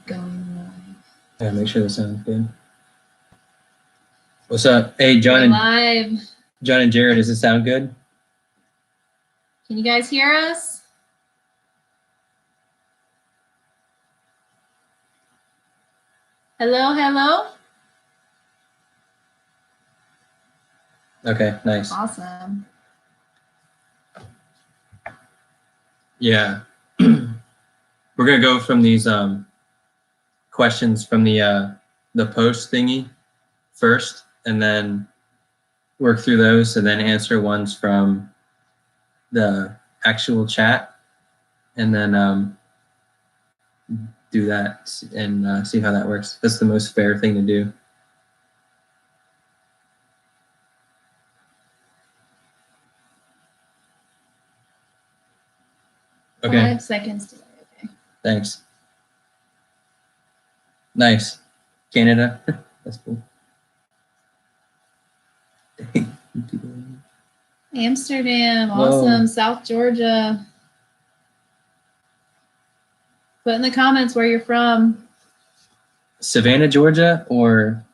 Going live. Yeah, make sure that sounds good. What's up? Hey, John and live. John and Jared, does it sound good? Can you guys hear us? Hello, hello. Okay, nice. Awesome. Yeah. We're gonna go from these questions from the post thingy first, and then work through those, and then answer ones from the actual chat, and then do that and see how that works. That's the most fair thing to do. Okay. 5 seconds delay. Okay. Thanks. Nice. Canada. That's cool. Amsterdam. Awesome. Whoa. South Georgia. Put in the comments where you're from. Savannah, Georgia, or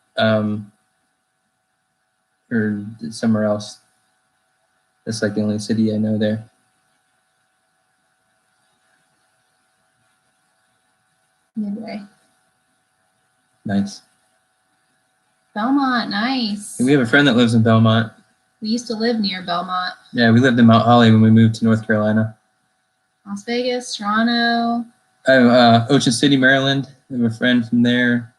somewhere else. That's like the only city I know there. Midway. Nice. Belmont, nice. We have a friend that lives in Belmont. We used to live near Belmont. Yeah, we lived in Mount Holly when we moved to North Carolina. Las Vegas, Toronto. Oh, Ocean City, Maryland. I have a friend from there.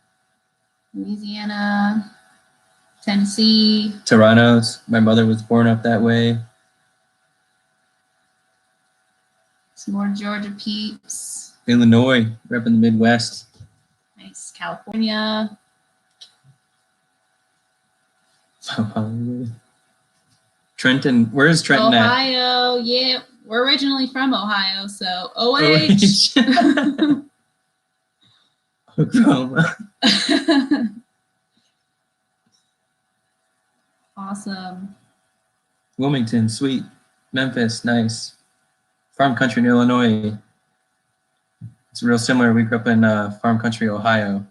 Louisiana, Tennessee. Toronto's. My mother was born up that way. Some more Georgia peeps. Illinois, we're up in the Midwest. Nice. California. Trenton, where is Trenton at? Ohio, yeah. We're originally from Ohio, so OH. Oklahoma. Awesome. Wilmington, sweet. Memphis, nice. Farm country in Illinois. It's real similar. We grew up in farm country, Ohio.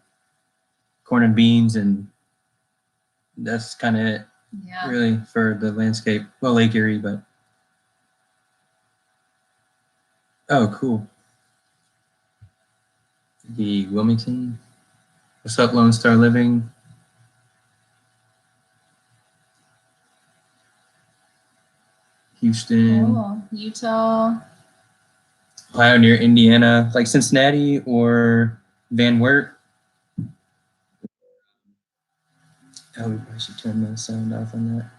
Corn and beans, and that's kind of it. Yeah. Really, for the landscape. Well, Lake Erie, but. Oh, cool. The Wilmington. What's up, Lone Star Living? Houston. Cool. Utah. Ohio near Indiana, like Cincinnati or Van Wert. Oh, we probably should turn the sound off on that.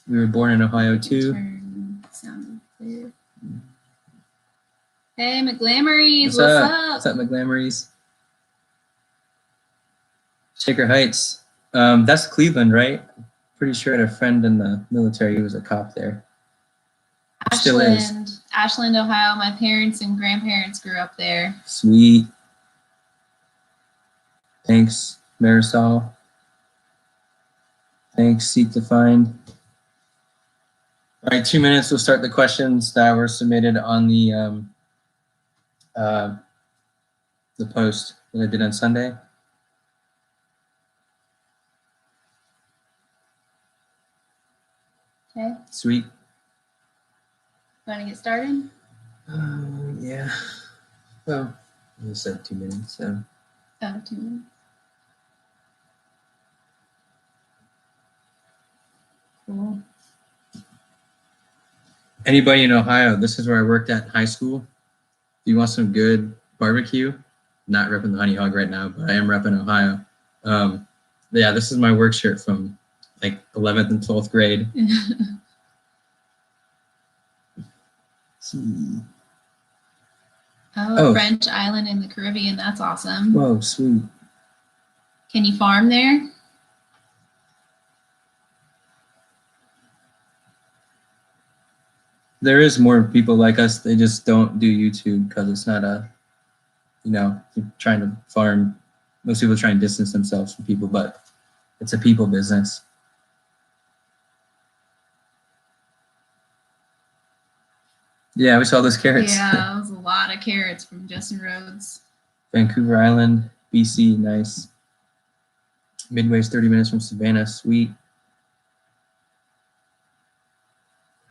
We were born in Ohio too. Turn sound clear. Hey, McGlamories, what's up? What's up, McGlamories? Shaker Heights. That's Cleveland, right? Pretty sure I had a friend in the military who was a cop there. Still is. Ashland, Ohio. My parents and grandparents grew up there. Sweet. Thanks, Marisol. Thanks, Seek to Find. All right, 2 minutes. We'll start the questions that were submitted on the post that I did on Sunday. Okay. Sweet. Want to get started? Yeah. Well, I said 2 minutes, so. Oh, 2 minutes. Cool. Anybody in Ohio, this is where I worked at in high school. If you want some good barbecue, not repping the Honey Hog right now, but I am repping Ohio. Yeah, this is my work shirt from like 11th and 12th grade. Oh, French island in the Caribbean. That's awesome. Whoa, sweet. Can you farm there? There is more people like us. They just don't do YouTube because it's not a, you're trying to farm. Most people try and distance themselves from people, but it's a people business. Yeah, we saw those carrots. Yeah, it was a lot of carrots from Justin Rhodes. Vancouver Island, BC, nice. Midway's 30 minutes from Savannah, sweet.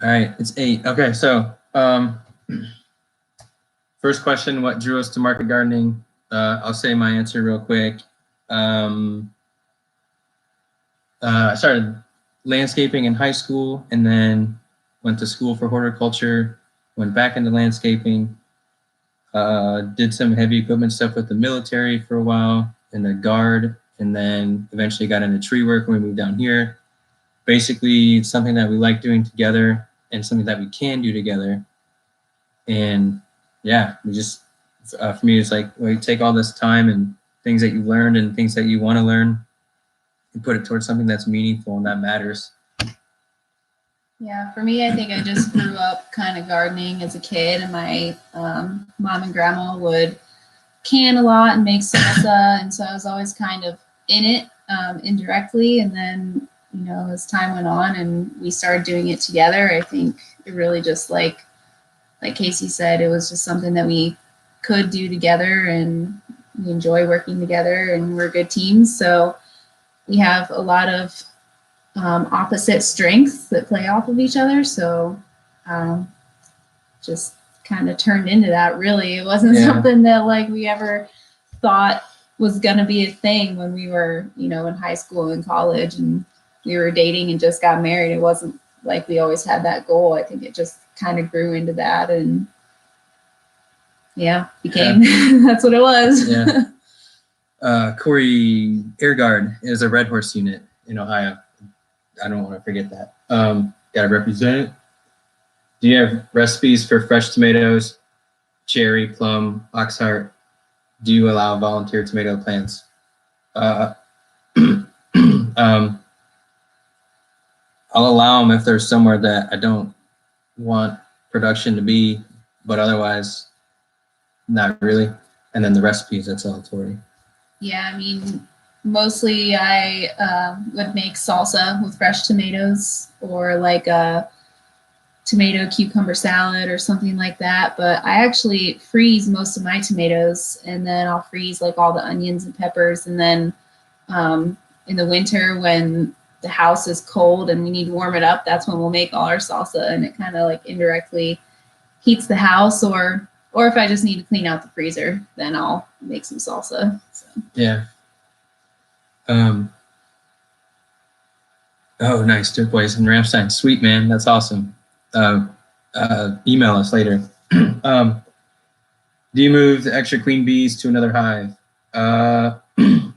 All right, it's 8. Okay, so first question, what drew us to market gardening? I'll say my answer real quick. I started landscaping in high school and then went to school for horticulture, went back into landscaping, did some heavy equipment stuff with the military for a while in the guard, and then eventually got into tree work when we moved down here. Basically, it's something that we like doing together and something that we can do together. And yeah, we just, for me, it's like, well, you take all this time and things that you learned and things that you want to learn and put it towards something that's meaningful and that matters. Yeah, for me, I think I just grew up kind of gardening as a kid, and my mom and grandma would can a lot and make salsa, and so I was always kind of in it indirectly. And then, you know, as time went on and we started doing it together, I think it really just like Casey said, it was just something that we could do together, and we enjoy working together, and we're good teams. So we have a lot of opposite strengths that play off of each other. So just kind of turned into that. Really, it wasn't something that like we ever thought was gonna be a thing when we were, you know, in high school and college, and we were dating and just got married. It wasn't like we always had that goal. I think it just kind of grew into that, and became that's what it was. Corey Airguard is a Red Horse unit in Ohio. I don't want to forget that. Gotta represent it. Do you have recipes for fresh tomatoes, cherry, plum, oxheart? Do you allow volunteer tomato plants? I'll allow them if there's somewhere that I don't want production to be, but otherwise, not really. And then the recipes, that's all Tori. Yeah, I mean, mostly I would make salsa with fresh tomatoes, or like a tomato cucumber salad or something like that. But I actually freeze most of my tomatoes, and then I'll freeze like all the onions and peppers. And then in the winter, when the house is cold and we need to warm it up, that's when we'll make all our salsa, and it kind of like indirectly heats the house. Or if I just need to clean out the freezer, then I'll make some salsa. So. Yeah. Oh, nice. Turquoise and Ramstein. Sweet, man. That's awesome. Email us later. Do you move the extra queen bees to another hive?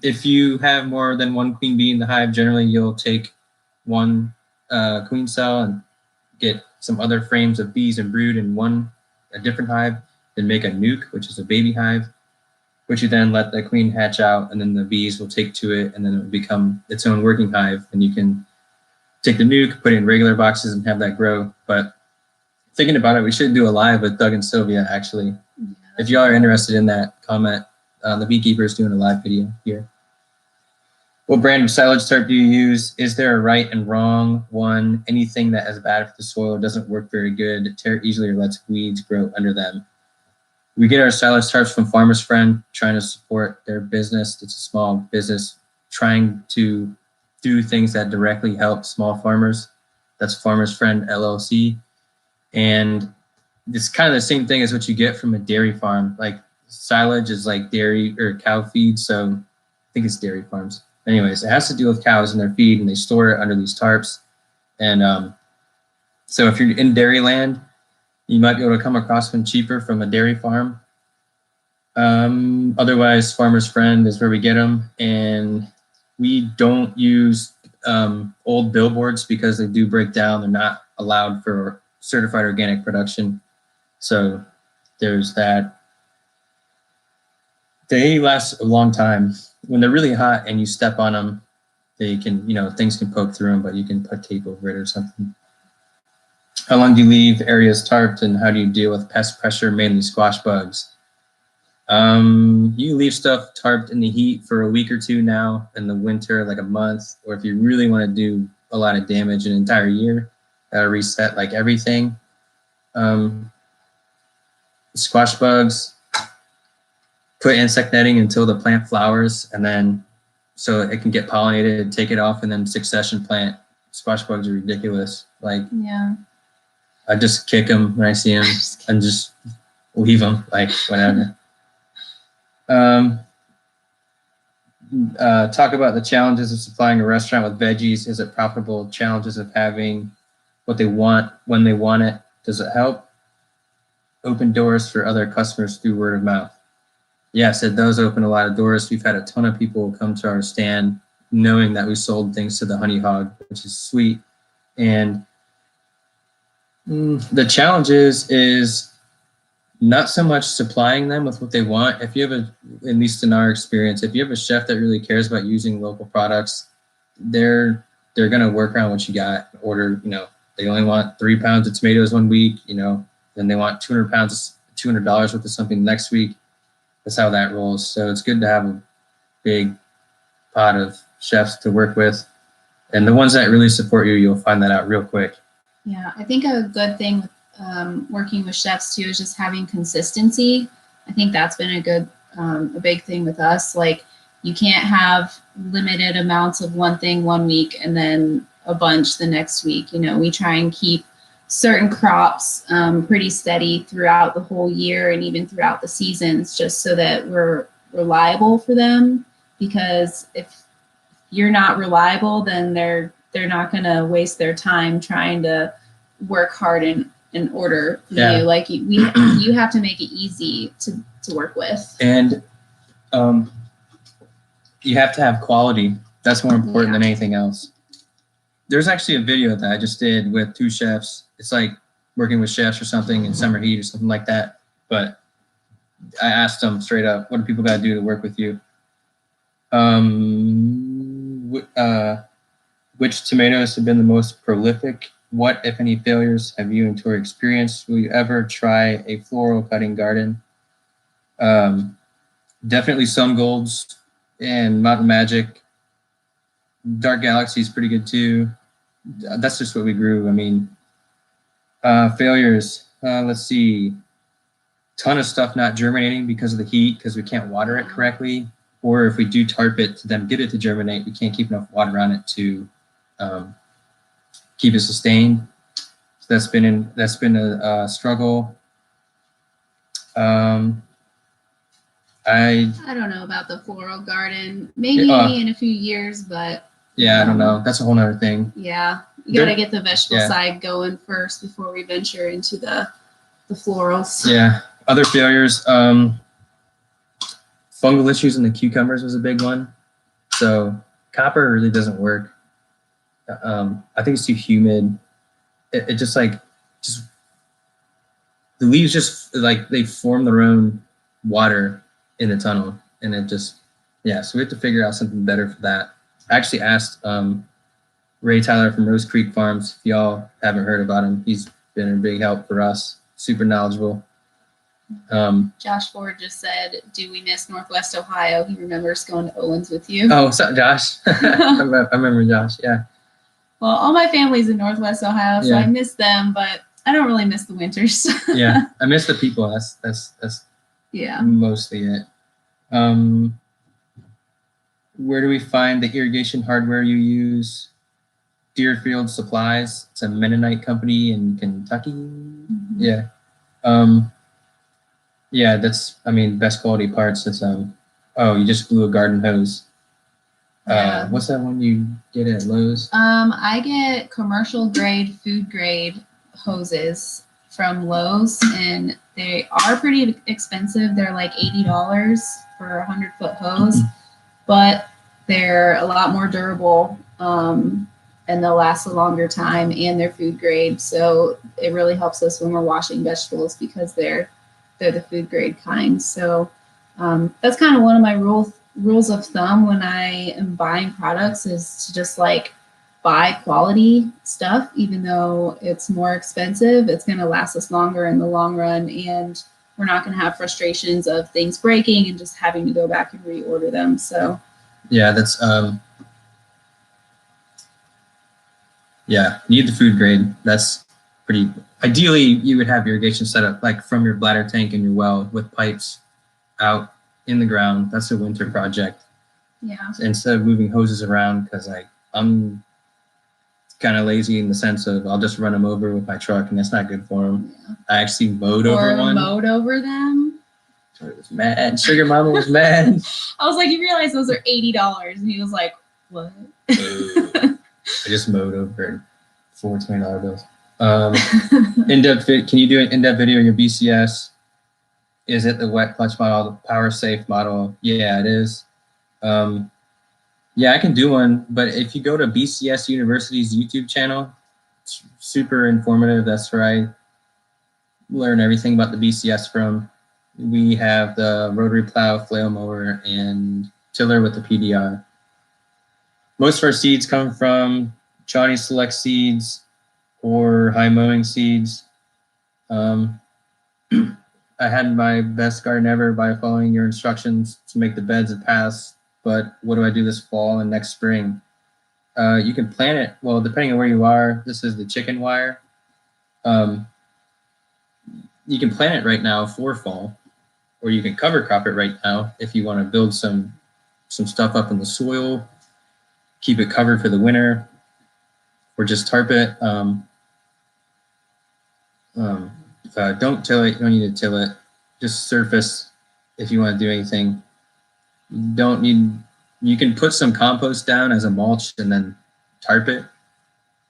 If you have more than one queen bee in the hive, generally you'll take one queen cell and get some other frames of bees and brood in a different hive, then make a nuke, which is a baby hive, which you then let the queen hatch out, and then the bees will take to it, and then it will become its own working hive. And you can take the nuke, put it in regular boxes, and have that grow. But thinking about it, we should do a live with Doug and Sylvia, actually. If y'all are interested in that, comment. The Beekeeper is doing a live video here. What brand of silage tarp do you use? Is there a right and wrong one? Anything that is bad for the soil or doesn't work very good, tear easily, or lets weeds grow under them? We get our silage tarps from Farmer's Friend, trying to support their business. It's a small business trying to do things that directly help small farmers. That's Farmer's Friend LLC. And it's kind of the same thing as what you get from a dairy farm. Like silage is like dairy or cow feed. So I think it's dairy farms. Anyways, it has to do with cows and their feed, and they store it under these tarps. And so if you're in dairy land, you might be able to come across one cheaper from a dairy farm. Otherwise, Farmer's Friend is where we get them. And we don't use old billboards because they do break down. They're not allowed for certified organic production. So there's that. They last a long time. When they're really hot and you step on them, they can, things can poke through them, but you can put tape over it or something. How long do you leave areas tarped, and how do you deal with pest pressure, mainly squash bugs? You leave stuff tarped in the heat for a week or two now, in the winter, like a month, or if you really want to do a lot of damage an entire year, reset like everything. squash bugs, put insect netting until the plant flowers, and then so it can get pollinated, take it off, and then succession plant. Squash bugs are ridiculous. Like, Yeah. I just kick them when I see them and just leave them, like, whatever. Talk about the challenges of supplying a restaurant with veggies. Is it profitable? Challenges of having what they want when they want it. Does it help? Open doors for other customers through word of mouth. Yes, it does open a lot of doors. We've had a ton of people come to our stand knowing that we sold things to the honey hog, which is sweet. And the challenge is not so much supplying them with what they want. If you have at least in our experience, if you have a chef that really cares about using local products, they're gonna work around what you got. Order, they only want 3 pounds of tomatoes one week, then they want 200 pounds, $200 worth of something next week. That's how that rolls. So it's good to have a big pot of chefs to work with. And the ones that really support you, you'll find that out real quick. Yeah, I think a good thing with working with chefs too is just having consistency. I think that's been a big thing with us. Like, you can't have limited amounts of one thing one week and then a bunch the next week. We try and keep certain crops pretty steady throughout the whole year and even throughout the seasons, just so that we're reliable for them. Because if you're not reliable, then they're not going to waste their time trying to work hard in order for you. Like, you have to make it easy to work with. And you have to have quality. That's more important than anything else. There's actually a video that I just did with 2 chefs. It's like working with chefs or something in summer heat or something like that. But I asked them straight up, what do people got to do to work with you? Which tomatoes have been the most prolific? What, if any, failures have you and Tori experienced? Will you ever try a floral cutting garden? Definitely Sun Golds and Mountain Magic. Dark Galaxy is pretty good too. That's just what we grew. I mean, failures. Let's see. Ton of stuff not germinating because of the heat, because we can't water it correctly. Or if we do tarp it to then get it to germinate, we can't keep enough water on it to keep it sustained. So that's been a struggle. I don't know about the floral garden. Maybe in a few years, but I don't know. That's a whole nother thing. Yeah, you got to get the vegetable side going first before we venture into the florals. Yeah. Other failures. Fungal issues in the cucumbers was a big one. So copper really doesn't work. I think it's too humid. It just the leaves just like they form their own water in the tunnel, and it just so we have to figure out something better for that. I actually asked Ray Tyler from Rose Creek Farms. If y'all haven't heard about him, he's been a big help for us. Super knowledgeable. Josh Ford just said, "Do we miss Northwest Ohio?" He remembers going to Owens with you. Oh, so Josh. I remember Josh. Yeah. Well, all my family's in Northwest Ohio, so I miss them, but I don't really miss the winters. Yeah, I miss the people. That's mostly it. Where do we find the irrigation hardware you use? Deerfield Supplies. It's a Mennonite company in Kentucky. Mm-hmm. Yeah. That's, best quality parts is, you just glue a garden hose. What's that one you get at Lowe's? I get commercial grade, food grade hoses from Lowe's, and they are pretty expensive. They're like $80 for a 100-foot hose, but they're a lot more durable, and they'll last a longer time, and they're food grade. So it really helps us when we're washing vegetables because they're the food grade kind. So that's kind of one of my rules of thumb when I am buying products, is to just buy quality stuff. Even though it's more expensive, it's going to last us longer in the long run, and we're not going to have frustrations of things breaking and just having to go back and reorder them. So that's need the food grade. That's pretty ideally you would have irrigation set up like from your bladder tank and your well with pipes out in the ground. That's a winter project. Yeah. Instead of moving hoses around, because I'm kind of lazy in the sense of I'll just run them over with my truck, and that's not good for them. Yeah. I actually mowed over one. Mowed over them. I was mad. Sugar Mama was mad. I was like, you realize those are $80, and he was like, what? I just mowed over 4 $20 bills. In-depth can you do an in-depth video on your BCS? Is it the wet clutch model, the power safe model? Yeah, it is. Yeah, I can do one, but if you go to BCS University's YouTube channel, it's super informative. That's where I learn everything about the BCS from. We have the rotary plow, flail mower, and tiller with the PDR. Most of our seeds come from Johnny Select Seeds or High Mowing Seeds. I had my best garden ever by following your instructions to make the beds and paths, but what do I do this fall and next spring? You can plant it, well, depending on where you are, this is the chicken wire. You can plant it right now for fall, or you can cover crop it right now if you want to build some stuff up in the soil, keep it covered for the winter, or just tarp it. Don't till it. You don't need to till it. Just surface if you want to do anything. You don't need. You can put some compost down as a mulch and then tarp it,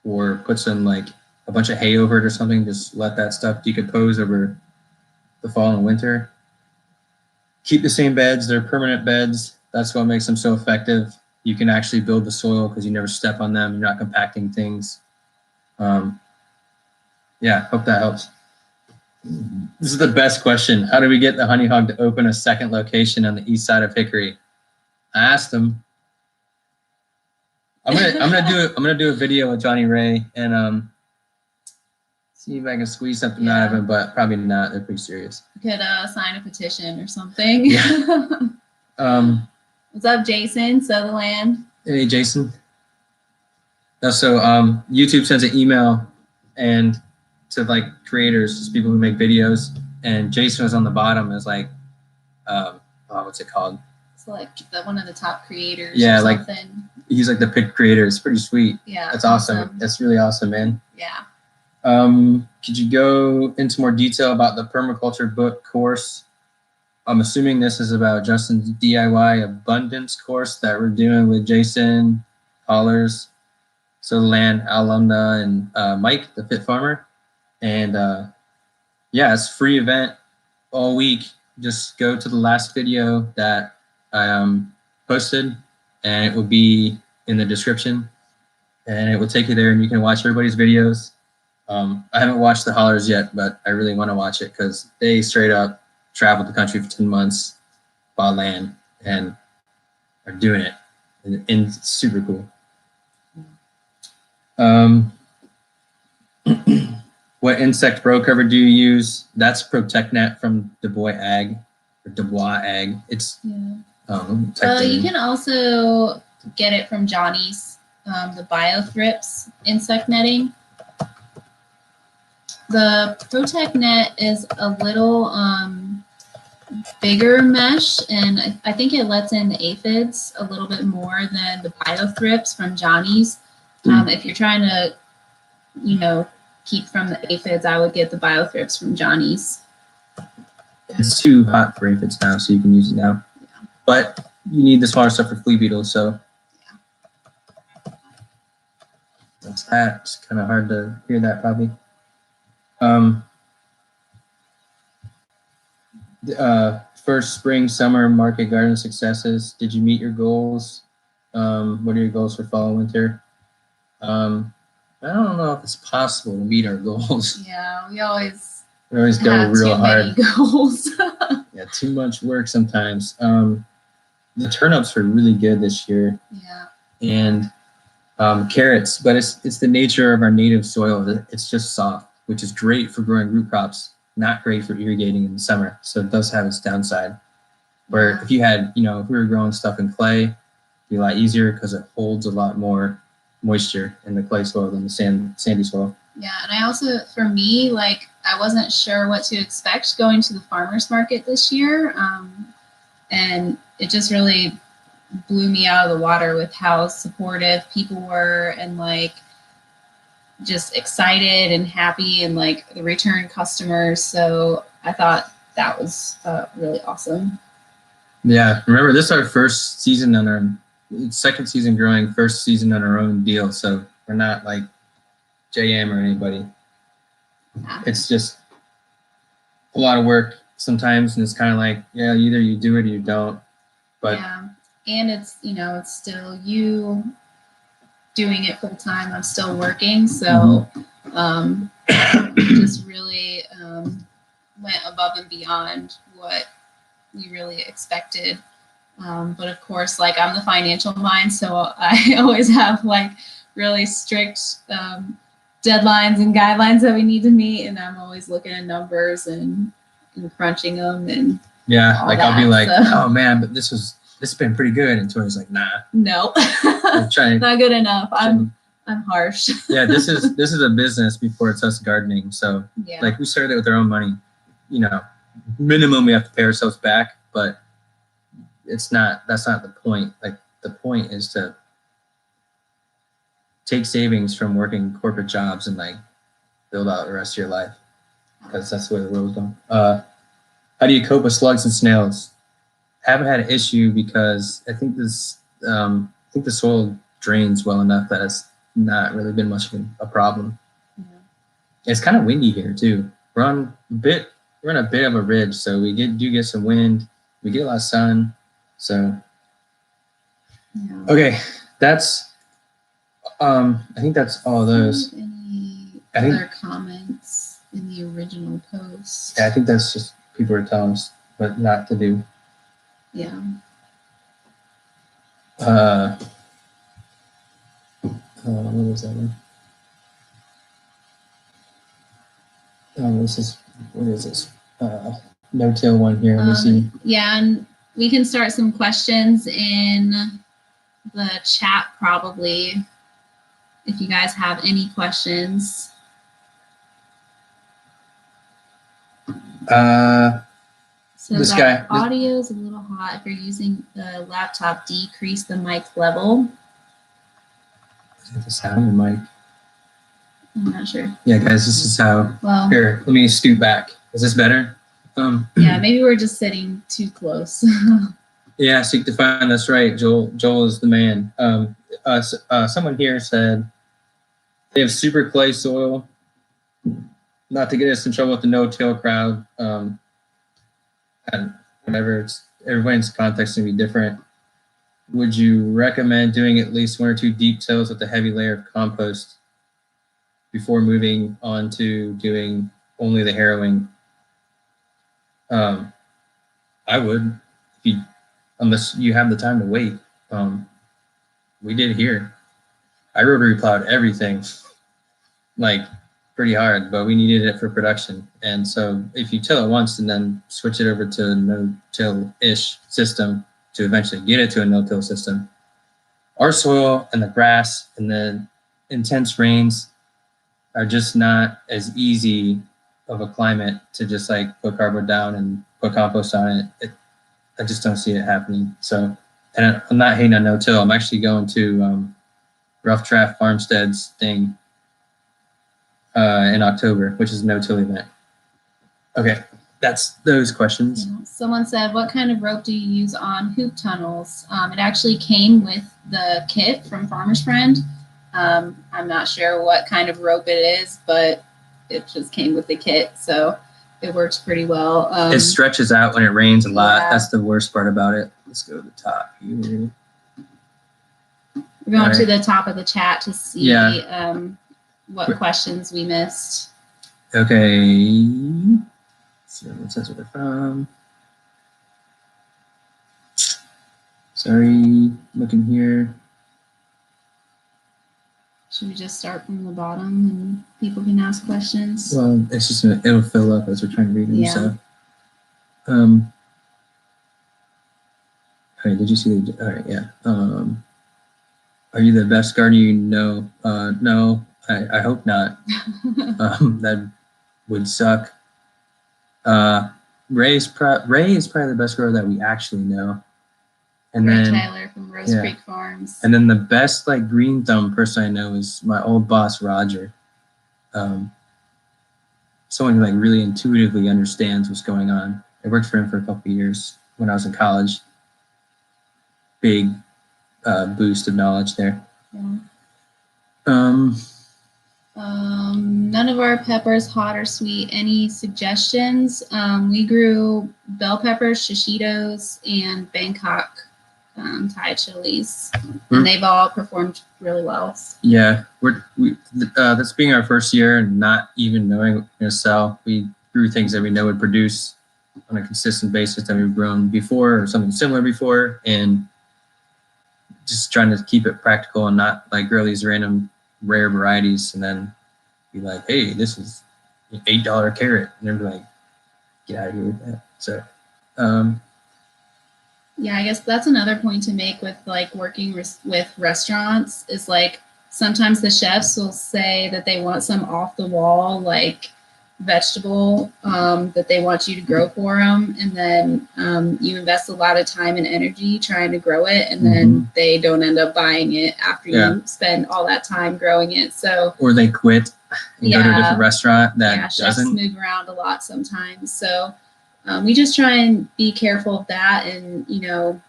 or put some like a bunch of hay over it or something. Just let that stuff decompose over the fall and winter. Keep the same beds. They're permanent beds. That's what makes them so effective. You can actually build the soil because you never step on them. You're not compacting things. Yeah, hope that helps. This is the best question. How do we get the honey hog to open a second location on the east side of Hickory? I asked him. I'm gonna do a video with Johnny Ray and see if I can squeeze something out of him, but probably not. They're pretty serious. You could sign a petition or something. Yeah. What's up, Jason Sutherland? Hey, Jason. So YouTube sends an email and to like creators, just people who make videos, and Jason was on the bottom as like, what's it called? It's like one of the top creators. Yeah, or like something. He's like the pick creator. It's pretty sweet. Yeah, that's awesome. That's really awesome, man. Yeah. Could you go into more detail about the permaculture book course? I'm assuming this is about Justin's DIY abundance course that we're doing with Jason, Hollers, So Land, Alumna, and Mike, the Fit Farmer. And yeah, it's a free event all week. Just go to the last video that I posted, and it will be in the description. And it will take you there, and you can watch everybody's videos. I haven't watched the Hollers yet, but I really want to watch it because they straight up traveled the country for 10 months, bought land, and are doing it. And it's super cool. What insect row cover do you use? That's ProtectNet from Dubois Ag. It's you can also get it from Johnny's, the BioThrips insect netting. The ProtectNet is a little bigger mesh, and I think it lets in the aphids a little bit more than the BioThrips from Johnny's. If you're trying to, keep from the aphids, I would get the BioThrips from Johnny's. It's too hot for aphids now, so you can use it now. Yeah. But you need the smaller stuff for flea beetles, so. Yeah. That's that. It's kind of hard to hear that probably. First spring, summer market garden successes. Did you meet your goals? What are your goals for fall and winter? I don't know if it's possible to meet our goals. Yeah, we always go real hard. Goals. Yeah, too much work sometimes. The turnips were really good this year. Yeah. And carrots, but it's the nature of our native soil. It's just soft, which is great for growing root crops, not great for irrigating in the summer. So it does have its downside. Where if you had, if we were growing stuff in clay, it'd be a lot easier because it holds a lot more moisture in the clay soil than the sandy soil. Yeah, and I also, for me, like I wasn't sure what to expect going to the farmers market this year, and it just really blew me out of the water with how supportive people were and like just excited and happy and like the return customers. So I thought that was really awesome. Yeah, remember this is our first season on our second season growing, first season on our own deal. So we're not like JM or anybody. Yeah. It's just a lot of work sometimes, and it's kind of like, yeah, either you do it or you don't. But yeah, and it's it's still you doing it full time. I'm still working, so just really went above and beyond what we really expected. But of course, like I'm the financial mind, so I always have like really strict deadlines and guidelines that we need to meet, and I'm always looking at numbers and crunching them and yeah, like I'll be like, so. oh man, but this has been pretty good, and Tori's like, nah, no, trying, not good enough. I'm harsh. Yeah, this is a business before it's us gardening. So yeah, like we started it with our own money. Minimum we have to pay ourselves back, but that's not the point. Like the point is to take savings from working corporate jobs and like build out the rest of your life, because that's the way the world's going. How do you cope with slugs and snails? Haven't had an issue because I think the soil drains well enough that it's not really been much of a problem. yeah. It's kind of windy here too. We're on a bit of a ridge, so we do get some wind. We get a lot of sun. So Yeah. okay, that's I think that's all of those. Any other comments in the original post? Yeah, I think that's just people are telling us what not to do. Yeah. What was that one? What is this? No-till one here. Let me see. Yeah, and we can start some questions in the chat probably if you guys have any questions. So this that audio is a little hot. If you're using the laptop, decrease the mic level. Is it the sound mic? I'm not sure. Yeah, guys, this is how. Well, here, let me scoot back. Is this better? Yeah, maybe we're just sitting too close. Yeah, seek to find. That's right. Joel is the man. Someone here said they have super clay soil. Not to get us in trouble with the no-till crowd. And whatever, everyone's context can be different. Would you recommend doing at least 1 or 2 deep tills with a heavy layer of compost before moving on to doing only the harrowing? I would, unless you have the time to wait. We did here. I rotary plowed everything, like pretty hard, but we needed it for production. And so if you till it once and then switch it over to a no-till-ish system to eventually get it to a no-till system, our soil and the grass and the intense rains are just not as easy of a climate to just like put cardboard down and put compost on it. I just don't see it happening. So, and I'm not hating on no-till. I'm actually going to Rough Draft Farmstead's thing in October, which is a no-till event. Okay, that's those questions. Yeah. Someone said, what kind of rope do you use on hoop tunnels? It actually came with the kit from Farmer's Friend. I'm not sure what kind of rope it is, but it just came with the kit, so it works pretty well. It stretches out when it rains a lot. Yeah. That's the worst part about it. Let's go to the top here. We're going to the top of the chat to see what questions we missed. Okay. So it says where they're from. Sorry, looking here. Should we just start from the bottom and people can ask questions? Well, it's just it'll fill up as we're trying to read them. Yeah. So, all right. Did you see the? All right. Yeah. Are you the best gardener you know? No. I hope not. That would suck. Ray is probably the best grower that we actually know. And Ray then Tyler from Rose yeah. Creek Farms. And then the best like green thumb person I know is my old boss Roger. Someone who like really intuitively understands what's going on. I worked for him for a couple of years when I was in college. Big boost of knowledge there. Yeah. None of our peppers hot or sweet. Any suggestions? We grew bell peppers, shishitos, and Bangkok Thai chilies, and they've all performed really well. Yeah, this being our first year and not even knowing what we're going to sell, we grew things that we know would produce on a consistent basis that we've grown before or something similar before, and just trying to keep it practical and not like grow these random rare varieties and then be like, hey, this is an $8 carrot, and they're like, get out of here with that. So yeah, I guess that's another point to make with like working with restaurants is like sometimes the chefs will say that they want some off the wall like vegetable that they want you to grow for them, and then you invest a lot of time and energy trying to grow it, and then they don't end up buying it after you spend all that time growing it. So or they quit and go to a different restaurant that chefs doesn't move around a lot sometimes. So we just try and be careful of that, and you know,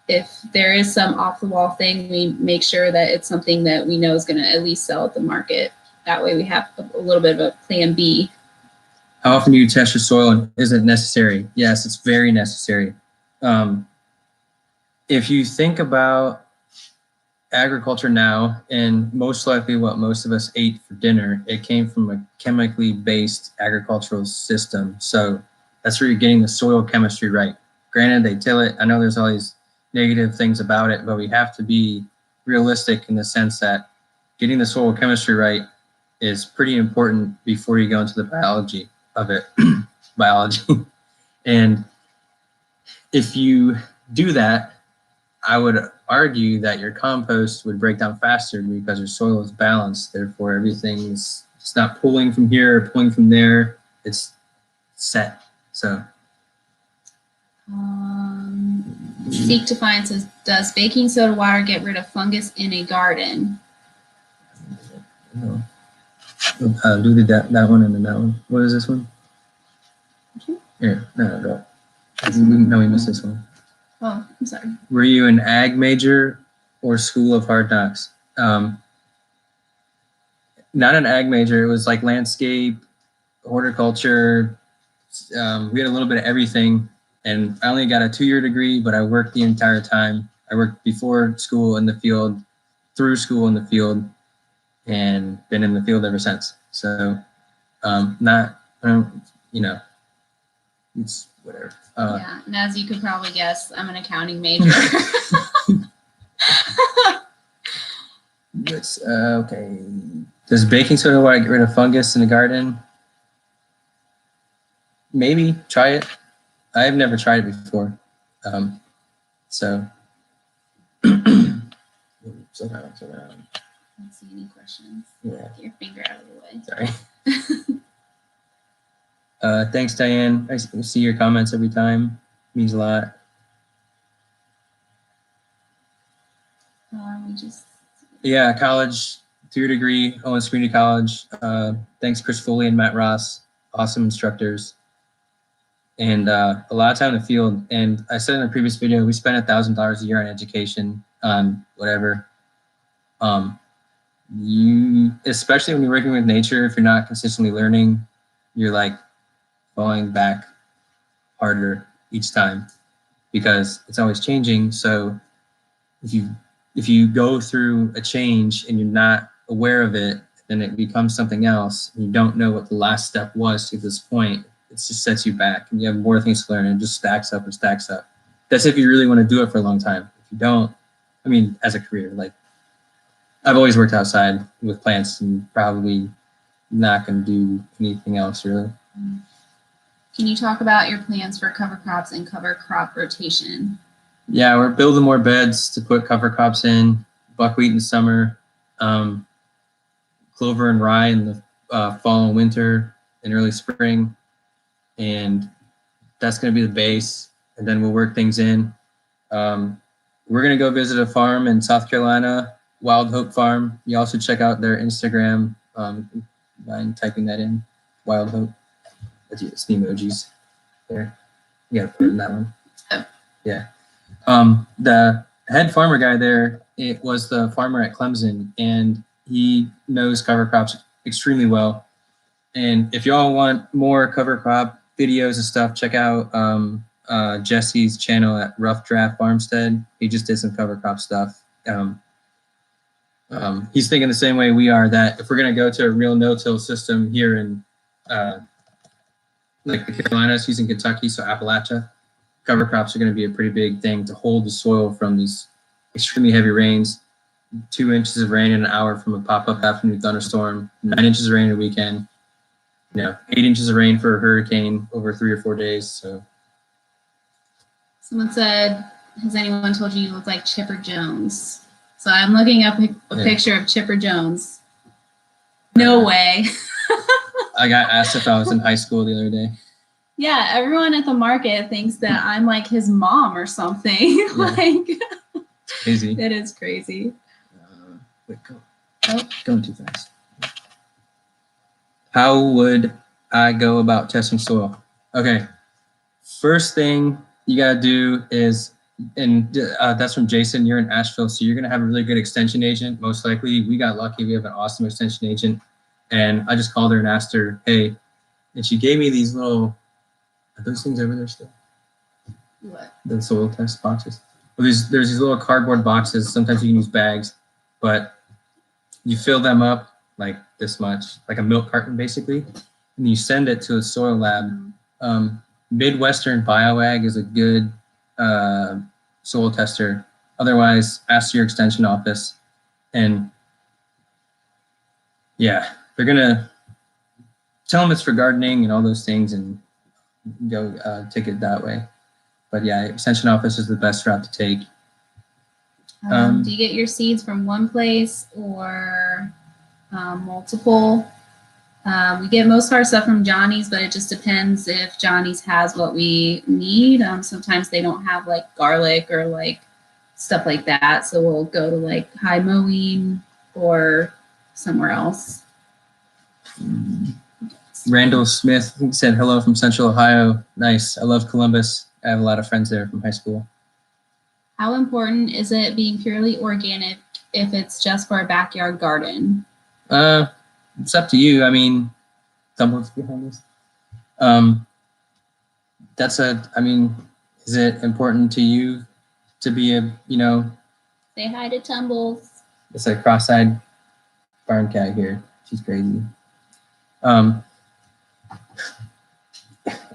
if there is some off the wall thing, we make sure that it's something that we know is going to at least sell at the market. That way we have a little bit of a plan B. How often do you test your soil, and is it necessary? Yes, it's very necessary. If you think about agriculture now, and most likely what most of us ate for dinner, it came from a chemically based agricultural system. So that's where you're getting the soil chemistry right. Granted, they till it. I know there's all these negative things about it, but we have to be realistic in the sense that getting the soil chemistry right is pretty important before you go into the biology of it. And if you do that, I would argue that your compost would break down faster because your soil is balanced. Therefore, everything's it's not pulling from here or pulling from there. It's set. So Seek to Find says, does baking soda water get rid of fungus in a garden? No. Do that one and then that one. What is this one? Here, no. We missed this one. Oh, I'm sorry. Were you an ag major or School of Hard Knocks? Not an ag major. It was like landscape, horticulture. We had a little bit of everything. And I only got a 2-year degree, but I worked the entire time. I worked before school in the field, through school in the field, and been in the field ever since. So, it's whatever. Yeah, and as you could probably guess, I'm an accounting major. Okay. Does baking soda water get rid of fungus in the garden? Maybe. Try it. I've never tried it before. So. Slow down. I don't see any questions. Yeah. Get your finger out of the way. Sorry. Thanks, Diane. I see your comments every time. It means a lot. Yeah, college, 2-year degree, Owens Community College. Thanks, Chris Foley and Matt Ross. Awesome instructors. And a lot of time in the field. And I said in a previous video, we spend $1,000 a year on education, on whatever. Especially when you're working with nature, if you're not consistently learning, you're like falling back harder each time because it's always changing. So if you go through a change and you're not aware of it, then it becomes something else. And you don't know what the last step was to this point. It just sets you back, and you have more things to learn, and it just stacks up and stacks up. That's if you really want to do it for a long time. If you don't, I mean, as a career, like I've always worked outside with plants and probably not going to do anything else really. Can you talk about your plans for cover crops and cover crop rotation? Yeah, we're building more beds to put cover crops in, buckwheat in the summer. clover and rye in the fall and winter and early spring. And that's going to be the base. And then we'll work things in. We're going to go visit a farm in South Carolina, Wild Hope Farm. You also check out their Instagram. Mind typing that in, Wild Hope. It's the emojis there. You got to put in that one. Yeah. The head farmer guy there, it was the farmer at Clemson, and he knows cover crops extremely well. And if y'all want more cover crop videos and stuff, check out Jesse's channel at Rough Draft Farmstead. He just did some cover crop stuff. He's thinking the same way we are, that if we're going to go to a real no-till system here in like the Carolinas, he's in Kentucky, so Appalachia, cover crops are going to be a pretty big thing to hold the soil from these extremely heavy rains. 2 inches of rain in an hour from a pop-up afternoon thunderstorm, 9 inches of rain in a weekend, 8 inches of rain for a hurricane over 3 or 4 days. So someone said, has anyone told you look like Chipper Jones? So I'm looking up a picture of Chipper Jones. No way. I got asked if I was in high school the other day. Yeah, everyone at the market thinks that I'm like his mom or something. Yeah. Like, crazy. It is crazy. Wait, go. Oh, going too fast. How would I go about testing soil? Okay, first thing you gotta do is, and that's from Jason, you're in Asheville, so you're gonna have a really good extension agent, most likely. We got lucky, we have an awesome extension agent. And I just called her and asked her, hey, and she gave me these little, are those things over there still? What? The soil test boxes. Well, there's these little cardboard boxes. Sometimes you can use bags, but you fill them up like this much, like a milk carton basically, and you send it to a soil lab. Midwestern BioAg is a good soil tester. Otherwise, ask your extension office, and yeah, they're gonna tell them it's for gardening and all those things, and go take it that way. But yeah, extension office is the best route to take. Do you get your seeds from one place or multiple? We get most of our stuff from Johnny's, but it just depends if Johnny's has what we need. Sometimes they don't have like garlic or like stuff like that, so we'll go to like High Mowing or somewhere else. Randall Smith said hello from Central Ohio. Nice. I love Columbus. I have a lot of friends there from high school. How important is it being purely organic if it's just for a backyard garden? It's up to you. I mean, someone's behind this. Is it important to you to be Say hi to Tumbles. It's like cross-eyed barn cat here. She's crazy.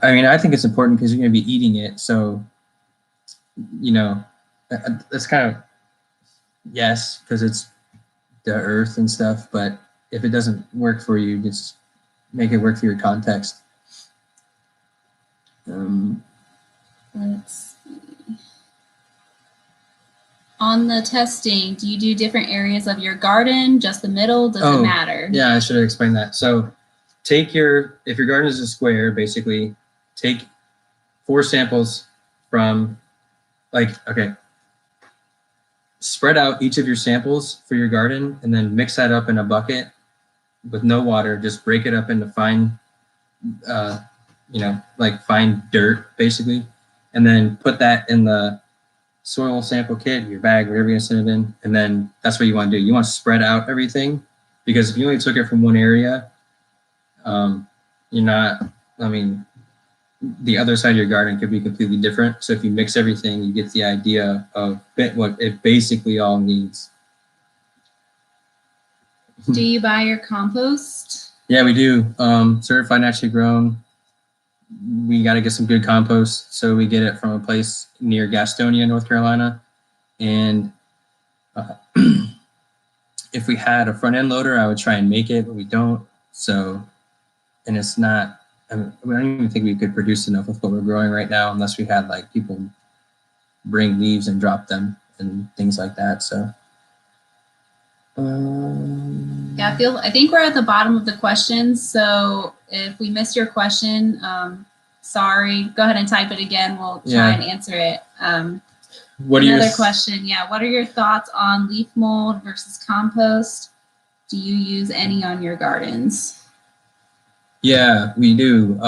I think it's important because you're going to be eating it. So, that's kind of, yes, because it's the earth and stuff. But if it doesn't work for you, just make it work for your context. Let's see. On the testing, do you do different areas of your garden, just the middle? Does it matter? Yeah, I should have explained that. So if your garden is a square, basically take 4 samples from spread out each of your samples for your garden and then mix that up in a bucket with no water. Just break it up into fine, fine dirt basically, and then put that in the soil sample kit, your bag, whatever you're gonna send it in, and then that's what you want to do. You want to spread out everything, because if you only took it from one area, the other side of your garden could be completely different. So if you mix everything, you get the idea of what it basically all needs. Do you buy your compost? Yeah, we do. Certified naturally grown. We got to get some good compost, so we get it from a place near Gastonia, North Carolina. And if we had a front end loader, I would try and make it, but we don't. So, and it's not. I don't even think we could produce enough with what we're growing right now, unless we had like people bring leaves and drop them and things like that. So, Yeah, I think we're at the bottom of the questions. So if we missed your question, sorry. Go ahead and type it again. We'll try and answer it. Another question. Yeah. What are your thoughts on leaf mold versus compost? Do you use any on your gardens? Yeah, we do.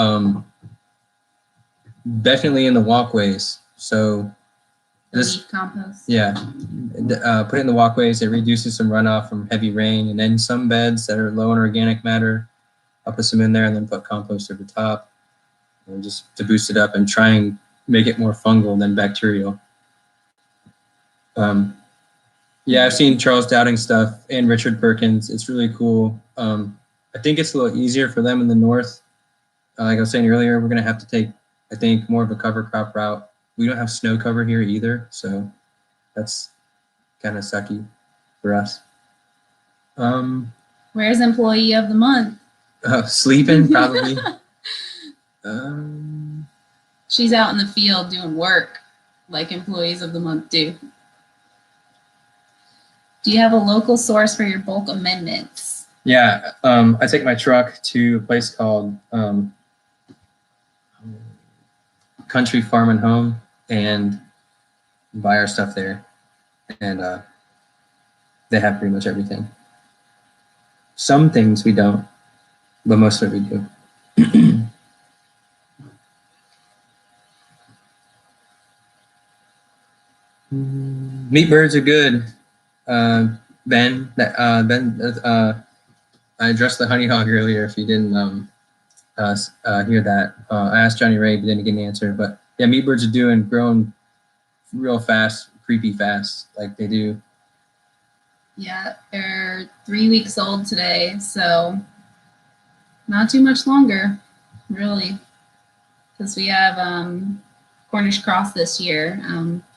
Definitely in the walkways. So leaf compost. Yeah, put it in the walkways. It reduces some runoff from heavy rain, and then some beds that are low in organic matter, I'll put some in there and then put compost over the top, and just to boost it up and try and make it more fungal than bacterial. Yeah, I've seen Charles Dowding stuff and Richard Perkins. It's really cool. I think it's a little easier for them in the north. Like I was saying earlier, we're gonna have to take, I think, more of a cover crop route. We don't have snow cover here either, so that's kind of sucky for us. Where's employee of the month? Sleeping, probably. She's out in the field doing work like employees of the month do. Do you have a local source for your bulk amendments? Yeah, I take my truck to a place called Country Farm and Home and buy our stuff there. And they have pretty much everything. Some things we don't, but most of it we do. Meat birds are good. Ben, I addressed the honey hog earlier. If you didn't hear that, I asked Johnny Ray, but didn't get an answer. But yeah, meat birds are growing real fast, creepy fast, like they do. Yeah, they're 3 weeks old today, so not too much longer, really, because we have Cornish cross this year.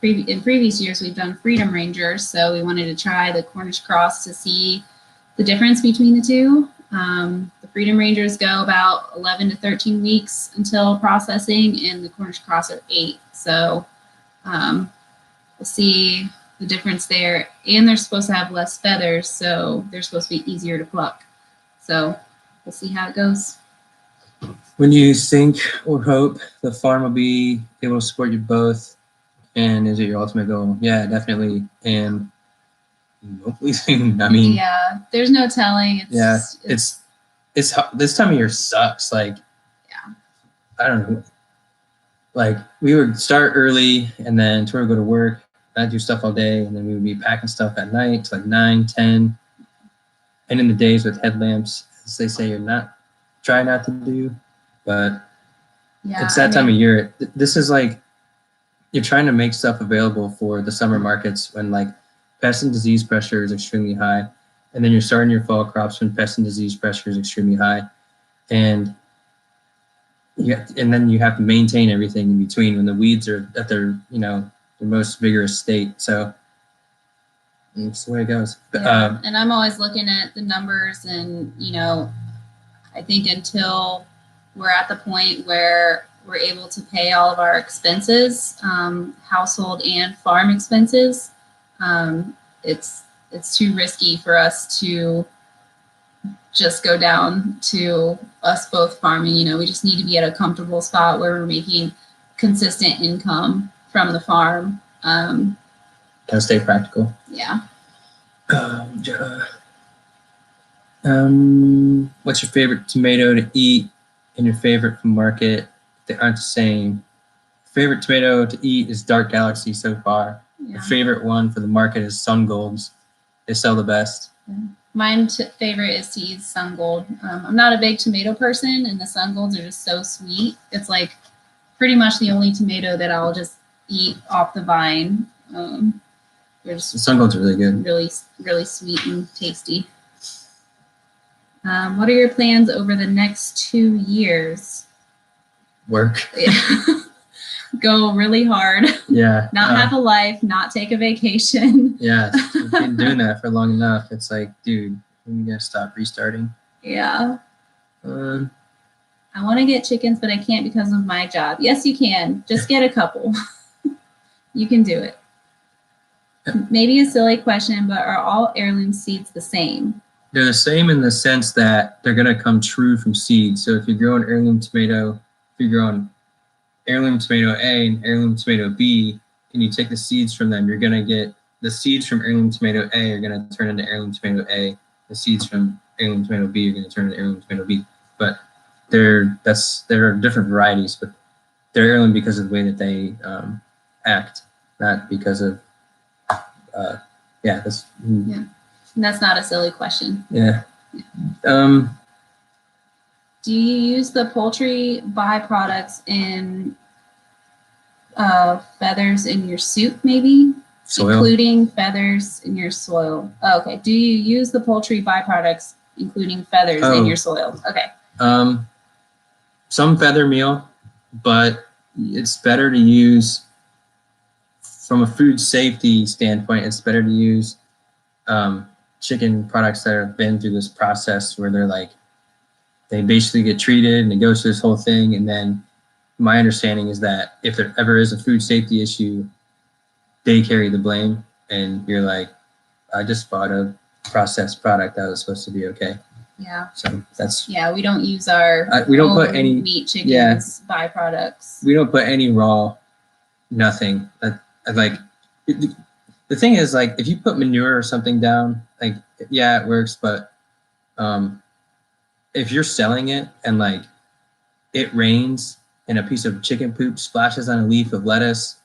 In previous years, we've done Freedom Rangers, so we wanted to try the Cornish cross to see the difference between the two. The Freedom Rangers go about 11 to 13 weeks until processing, and the Cornish cross are 8. So we'll see the difference there. And they're supposed to have less feathers, so they're supposed to be easier to pluck. So we'll see how it goes. When you think or hope the farm will be able to support you both, and is it your ultimate goal? Yeah, definitely. And hopefully soon. I mean, yeah, there's no telling. It's this time of year sucks. Like, yeah, I don't know. Like, we would start early, and then Tori would go to work. I'd do stuff all day, and then we would be packing stuff at night to like 9, 10. And in the days with headlamps, as they say, try not to do, but yeah, it's that time of year. This is like, you're trying to make stuff available for the summer markets when like pest and disease pressure is extremely high. And then you're starting your fall crops when pest and disease pressure is extremely high. And then you have to maintain everything in between when the weeds are at their most vigorous state. So that's the way it goes. Yeah. And I'm always looking at the numbers, and I think until we're at the point where we're able to pay all of our expenses, household and farm expenses, it's too risky for us to just go down to us both farming. We just need to be at a comfortable spot where we're making consistent income from the farm. Gotta stay practical. Yeah. What's your favorite tomato to eat and your favorite from market? They aren't the same. Favorite tomato to eat is Dark Galaxy so far. Yeah. The favorite one for the market is Sun Golds. They sell the best. Yeah. Mine favorite is to eat Sun Gold. I'm not a big tomato person, and the Sun Golds are just so sweet. It's like pretty much the only tomato that I'll just eat off the vine. The Sun Golds are really good. Really, really sweet and tasty. What are your plans over the next 2 years? Work. Yeah. Go really hard. Yeah. Not have a life, not take a vacation. Yeah. You've been doing that for long enough. It's like, dude, we gotta stop restarting. Yeah. I want to get chickens, but I can't because of my job. Yes, you can. Just get a couple. You can do it. Maybe a silly question, but are all heirloom seeds the same? They're the same in the sense that they're going to come true from seed. So if you're growing heirloom tomato, if you're growing heirloom tomato A and heirloom tomato B, and you take the seeds from them, you're going to get the seeds from heirloom tomato A are going to turn into heirloom tomato A. The seeds from heirloom tomato B are going to turn into heirloom tomato B. But there are different varieties, but they're heirloom because of the way that they act, not because of that's Yeah. And that's not a silly question. yeah. Do you use the poultry byproducts in feathers in your soup, maybe? Soil. Including feathers in your soil. Oh, okay. Do you use the poultry byproducts, including feathers in your soil? Okay. Some feather meal, but it's better to use, from a food safety standpoint, it's better to use chicken products that have been through this process where they basically get treated and it goes through this whole thing. And then my understanding is that if there ever is a food safety issue, they carry the blame. And you're like, I just bought a processed product that was supposed to be okay. Yeah. So that's. Yeah, we don't use our we don't put any meat chickens byproducts. We don't put any raw, nothing. The thing is, if you put manure or something down, it works, but if you're selling it and it rains and a piece of chicken poop splashes on a leaf of lettuce,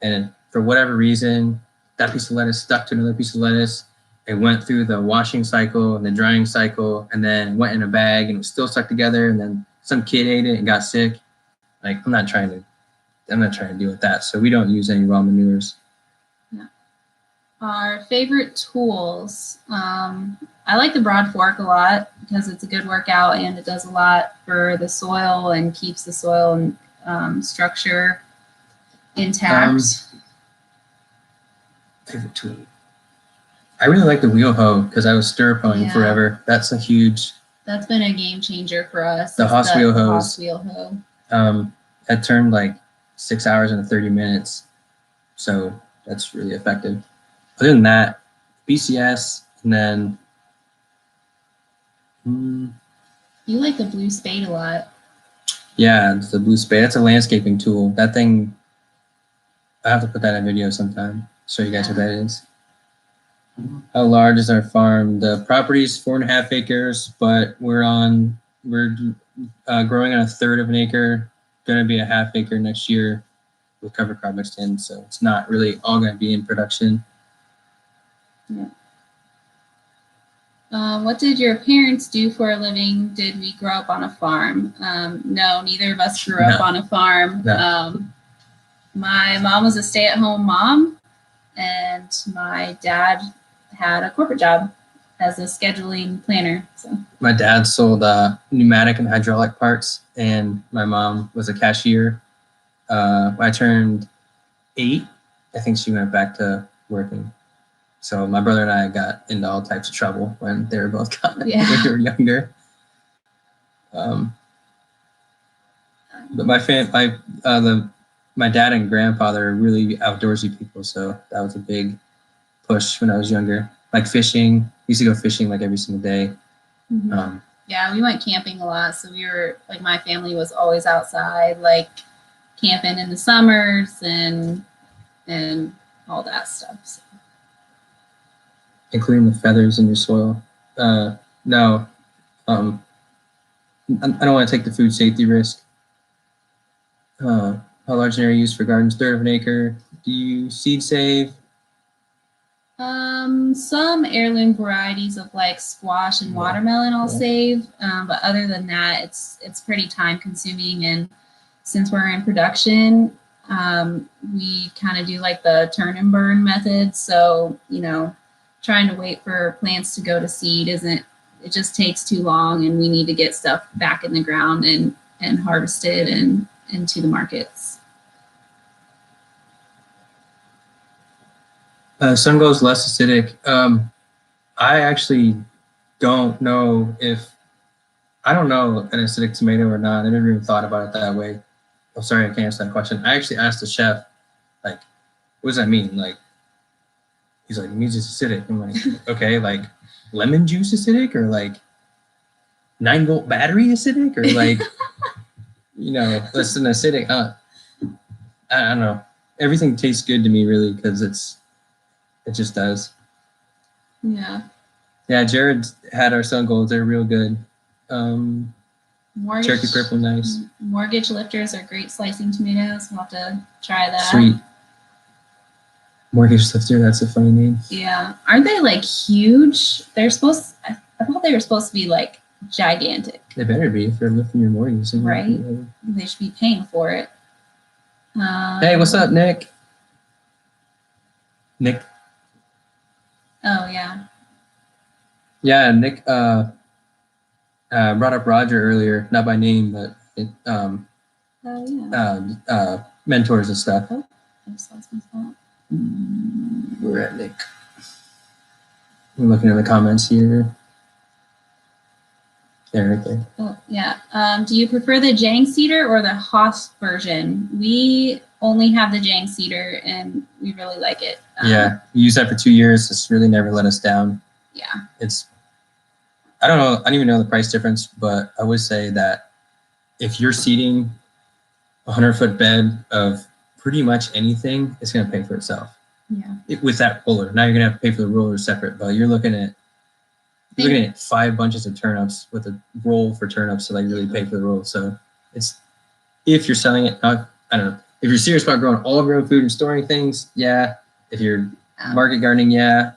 and for whatever reason that piece of lettuce stuck to another piece of lettuce, it went through the washing cycle and the drying cycle and then went in a bag and it was still stuck together, and then some kid ate it and got sick. I'm not trying to deal with that. So we don't use any raw manures. Our favorite tools. I like the broad fork a lot because it's a good workout and it does a lot for the soil and keeps the soil and structure intact. Favorite tool. I really like the wheel hoe because I was stir hoeing forever. That's been a game changer for us. The Haas wheel hoe. Haas wheel hoe. That turned 6 hours and 30 minutes. So that's really effective. Other than that, BCS, and then you like the blue spade a lot. Yeah, it's the blue spade. That's a landscaping tool. That thing, I have to put that in a video sometime. Show you guys what that is. How large is our farm? The property is 4.5 acres, but we're growing on a third of an acre. Going to be a half acre next year with cover crop mixed in, so it's not really all going to be in production. Yeah. What did your parents do for a living? Did we grow up on a farm? No, neither of us grew up on a farm. No. My mom was a stay-at-home mom, and my dad had a corporate job as a scheduling planner. So my dad sold pneumatic and hydraulic parts, and my mom was a cashier. When I turned 8, I think she went back to working. So my brother and I got into all types of trouble when they were both when they were younger. But my dad and grandfather are really outdoorsy people, so that was a big push when I was younger. Like fishing, we used to go fishing every single day. Mm-hmm. Yeah, we went camping a lot, so we were my family was always outside, camping in the summers and all that stuff. So. Including the feathers in your soil. No, I don't want to take the food safety risk. How large an area used for gardens? Third of an acre. Do you seed save? Some heirloom varieties of squash and watermelon I'll save, but other than that, it's pretty time consuming. And since we're in production, we kind of do the turn and burn method. So trying to wait for plants to go to seed it just takes too long, and we need to get stuff back in the ground and harvested and into the markets. Sun goes less acidic. I actually don't know I don't know an acidic tomato or not. I never even thought about it that way. Oh, sorry, I can't answer that question. I actually asked the chef, what does that mean? He's like, it means it's acidic. I'm like, okay, lemon juice acidic or like 9-volt battery acidic or like less than acidic. I don't know. Everything tastes good to me really because it just does. Yeah. Yeah, Jared had our sun golds. They're real good. Turkey purple, nice. Mortgage lifters are great slicing tomatoes. We'll have to try that. Sweet. Mortgage lifter, that's a funny name. Yeah. Aren't they like huge? I thought they were supposed to be like gigantic. They better be if they're lifting your mortgage. Right? They should be paying for it. Hey, what's up, Nick? Nick? Oh, yeah. Yeah, Nick brought up Roger earlier, not by name, but mentors and stuff. Oh, I just lost my spot. We're at Nick. I'm looking at the comments here. There, right there. Oh, yeah. Do you prefer the Jang cedar or the Haas version? We only have the Jang cedar, and we really like it. Yeah, we used that for 2 years. It's really never let us down. Yeah. I don't know. I don't even know the price difference, but I would say that if you're seeding a 100-foot bed of pretty much anything, it's going to pay for itself. Yeah. With that roller. Now you're going to have to pay for the roller separate, but you're looking at 5 bunches of turnips with a roll for turnips to like really pay for the roll. So if you're selling it, I don't know. If you're serious about growing all of your own food and storing things, yeah. If you're market gardening, yeah.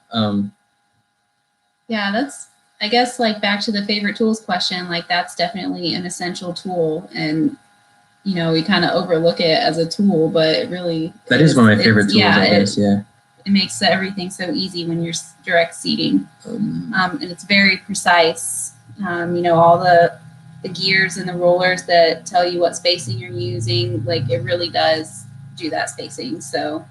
Yeah, that's, I guess, like back to the favorite tools question, like that's definitely an essential tool. And, we kind of overlook it as a tool, but it really that is one of my favorite tools, I guess, yeah. It makes everything so easy when you're direct seeding. And it's very precise. All the gears and the rollers that tell you what spacing you're using, like it really does do that spacing. So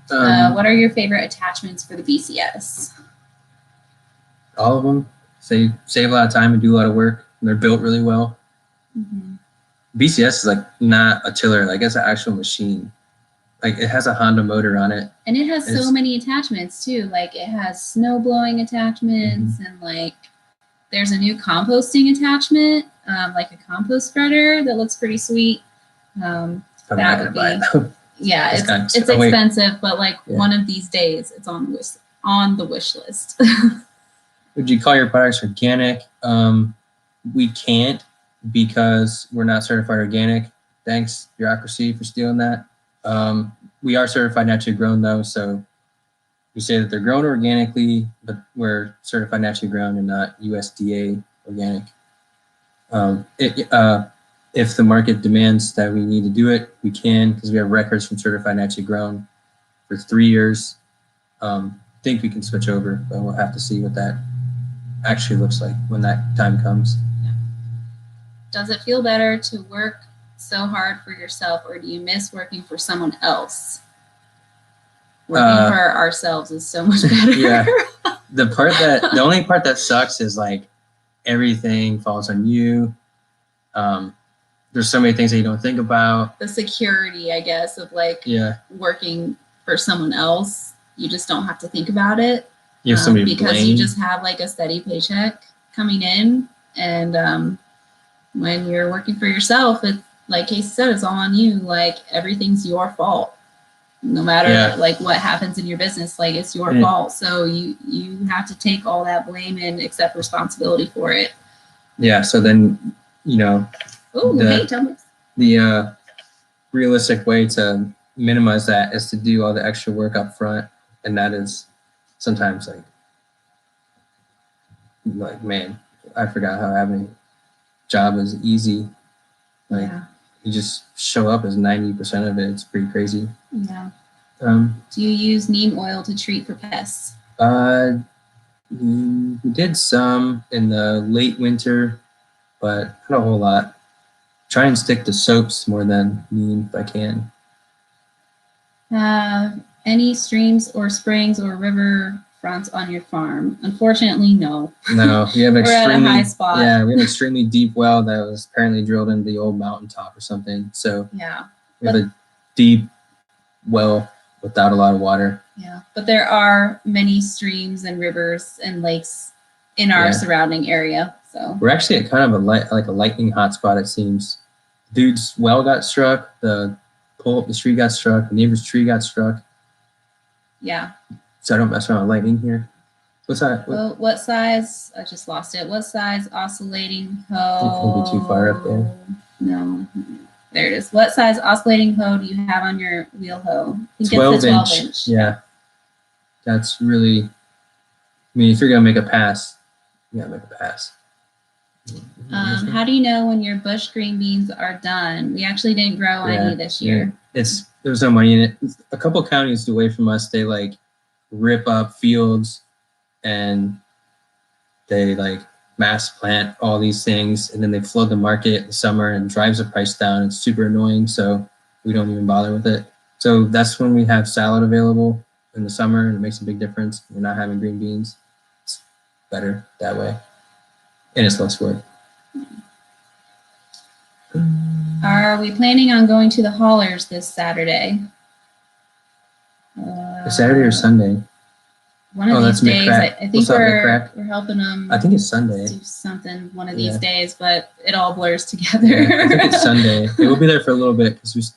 what are your favorite attachments for the BCS? All of them. Save a lot of time and do a lot of work. And they're built really well. Mm-hmm. BCS is like not a tiller, like it's an actual machine. Like it has a Honda motor on it. And it has so many attachments too. Like it has snow blowing attachments, and like there's a new composting attachment, like a compost spreader that looks pretty sweet. I'm not gonna buy it though. Yeah, it's expensive, but like one of these days it's on the wish list. Would you call your products organic? We can't because we're not certified organic. Thanks, bureaucracy, for stealing that. We are certified naturally grown though, so we say that they're grown organically, but we're certified naturally grown and not USDA organic. If the market demands that we need to do it, we can, because we have records from certified naturally grown for 3 years. Think we can switch over, but we'll have to see what that actually looks like when that time comes. Does it feel better to work so hard for yourself, or do you miss working for someone else? Working for ourselves is so much better. Yeah. The only part that sucks is like everything falls on you. There's so many things that you don't think about. The security, I guess, of like working for someone else. You just don't have to think about it. You have somebody because blame. You just have like a steady paycheck coming in, and when you're working for yourself, it, like Casey said, it's all on you. Like everything's your fault, no matter like what happens in your business. Like it's your fault, so you have to take all that blame and accept responsibility for it. Yeah. So then, the realistic way to minimize that is to do all the extra work up front, and that is sometimes like man, I forgot how having a job is easy. Like you just show up as 90% of it. It's pretty crazy. Yeah. Do you use neem oil to treat for pests? We did some in the late winter, but not a whole lot. Try and stick to soaps more than neem if I can. Any streams or springs or river fronts on your farm? Unfortunately, no. No, we have We're at a high spot. Yeah, we have an extremely deep well that was apparently drilled into the old mountaintop or something. So yeah, we have a deep well. without a lot of water. Yeah, but there are many streams and rivers and lakes in our surrounding area. So we're actually at kind of a lightning hotspot. It seems. Dude's well got struck. The pole up the street got struck. The neighbor's tree got struck. Yeah. So I don't mess around with lightning here. What's that? What size? I just lost it. What size oscillating hoe? You can't be too far up there. No. There it is. What size oscillating hoe do you have on your wheel hoe? I think 12 it's the 12 inch. Yeah. That's really, I mean, if you're going to make a pass, you got to make a pass. How do you know when your bush green beans are done? We actually didn't grow any this year. There's no money in it. A couple counties away from us, they like rip up fields and they like mass plant all these things, and then they flood the market in the summer and drives the price down. It's super annoying, so we don't even bother with it. So that's when we have salad available in the summer, and it makes a big difference. We're not having green beans. It's better that way, and it's less work. Are we planning on going to the haulers this Saturday? Saturday or Sunday? One of these days. I think we're helping them. I think it's Sunday. Do something one of these days, but it all blurs together. Yeah, I think it's Sunday. We'll be there for a little bit because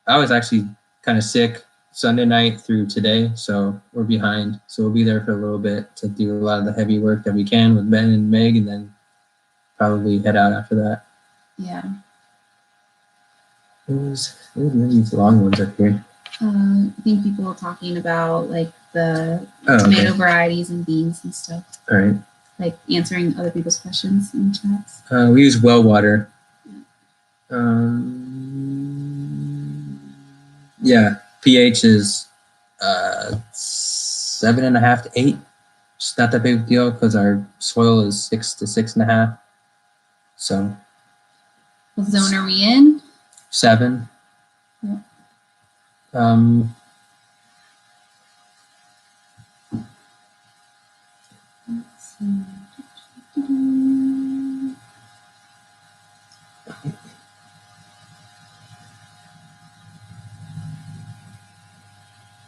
I was actually kind of sick Sunday night through today, so we're behind. So we'll be there for a little bit to do a lot of the heavy work that we can with Ben and Meg, and then probably head out after that. Yeah. There's these long ones up here. I think people are talking about like the tomato varieties and beans and stuff. All right. Like answering other people's questions in chats. We use well water. Yeah, pH is 7.5 to 8. It's not that big of a deal because our soil is 6 to 6.5. So. What zone are we in? 7. Yep. Let's see.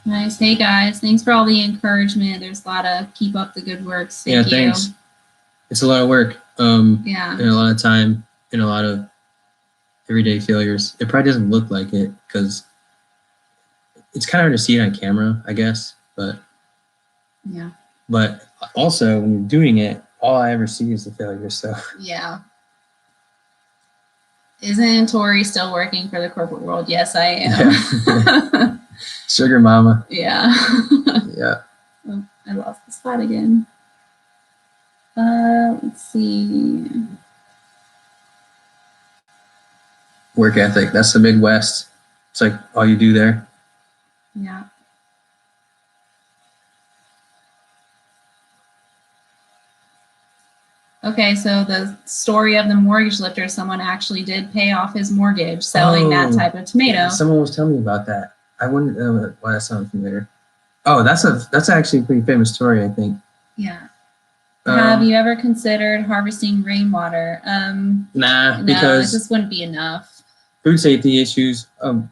Nice. Hey guys, thanks for all the encouragement. There's a lot of keep up the good work. Thank you. Thanks. It's a lot of work. And a lot of time and a lot of everyday failures. It probably doesn't look like it because it's kind of hard to see it on camera, I guess. But But also when you're doing it, all I ever see is the failure. So yeah. Isn't Tori still working for the corporate world? Yes, I am. Yeah. Sugar mama. Yeah. Yeah. Oh, I lost the spot again. Let's see. Work ethic. That's the Midwest. It's like all you do there. Yeah. Okay, so the story of the mortgage lifter, someone actually did pay off his mortgage selling that type of tomato. Yeah, someone was telling me about that. I wonder why that sounds familiar. Oh, that's actually a pretty famous story, I think. Yeah. Have you ever considered harvesting rainwater? Nah, because it just wouldn't be enough. Food safety issues.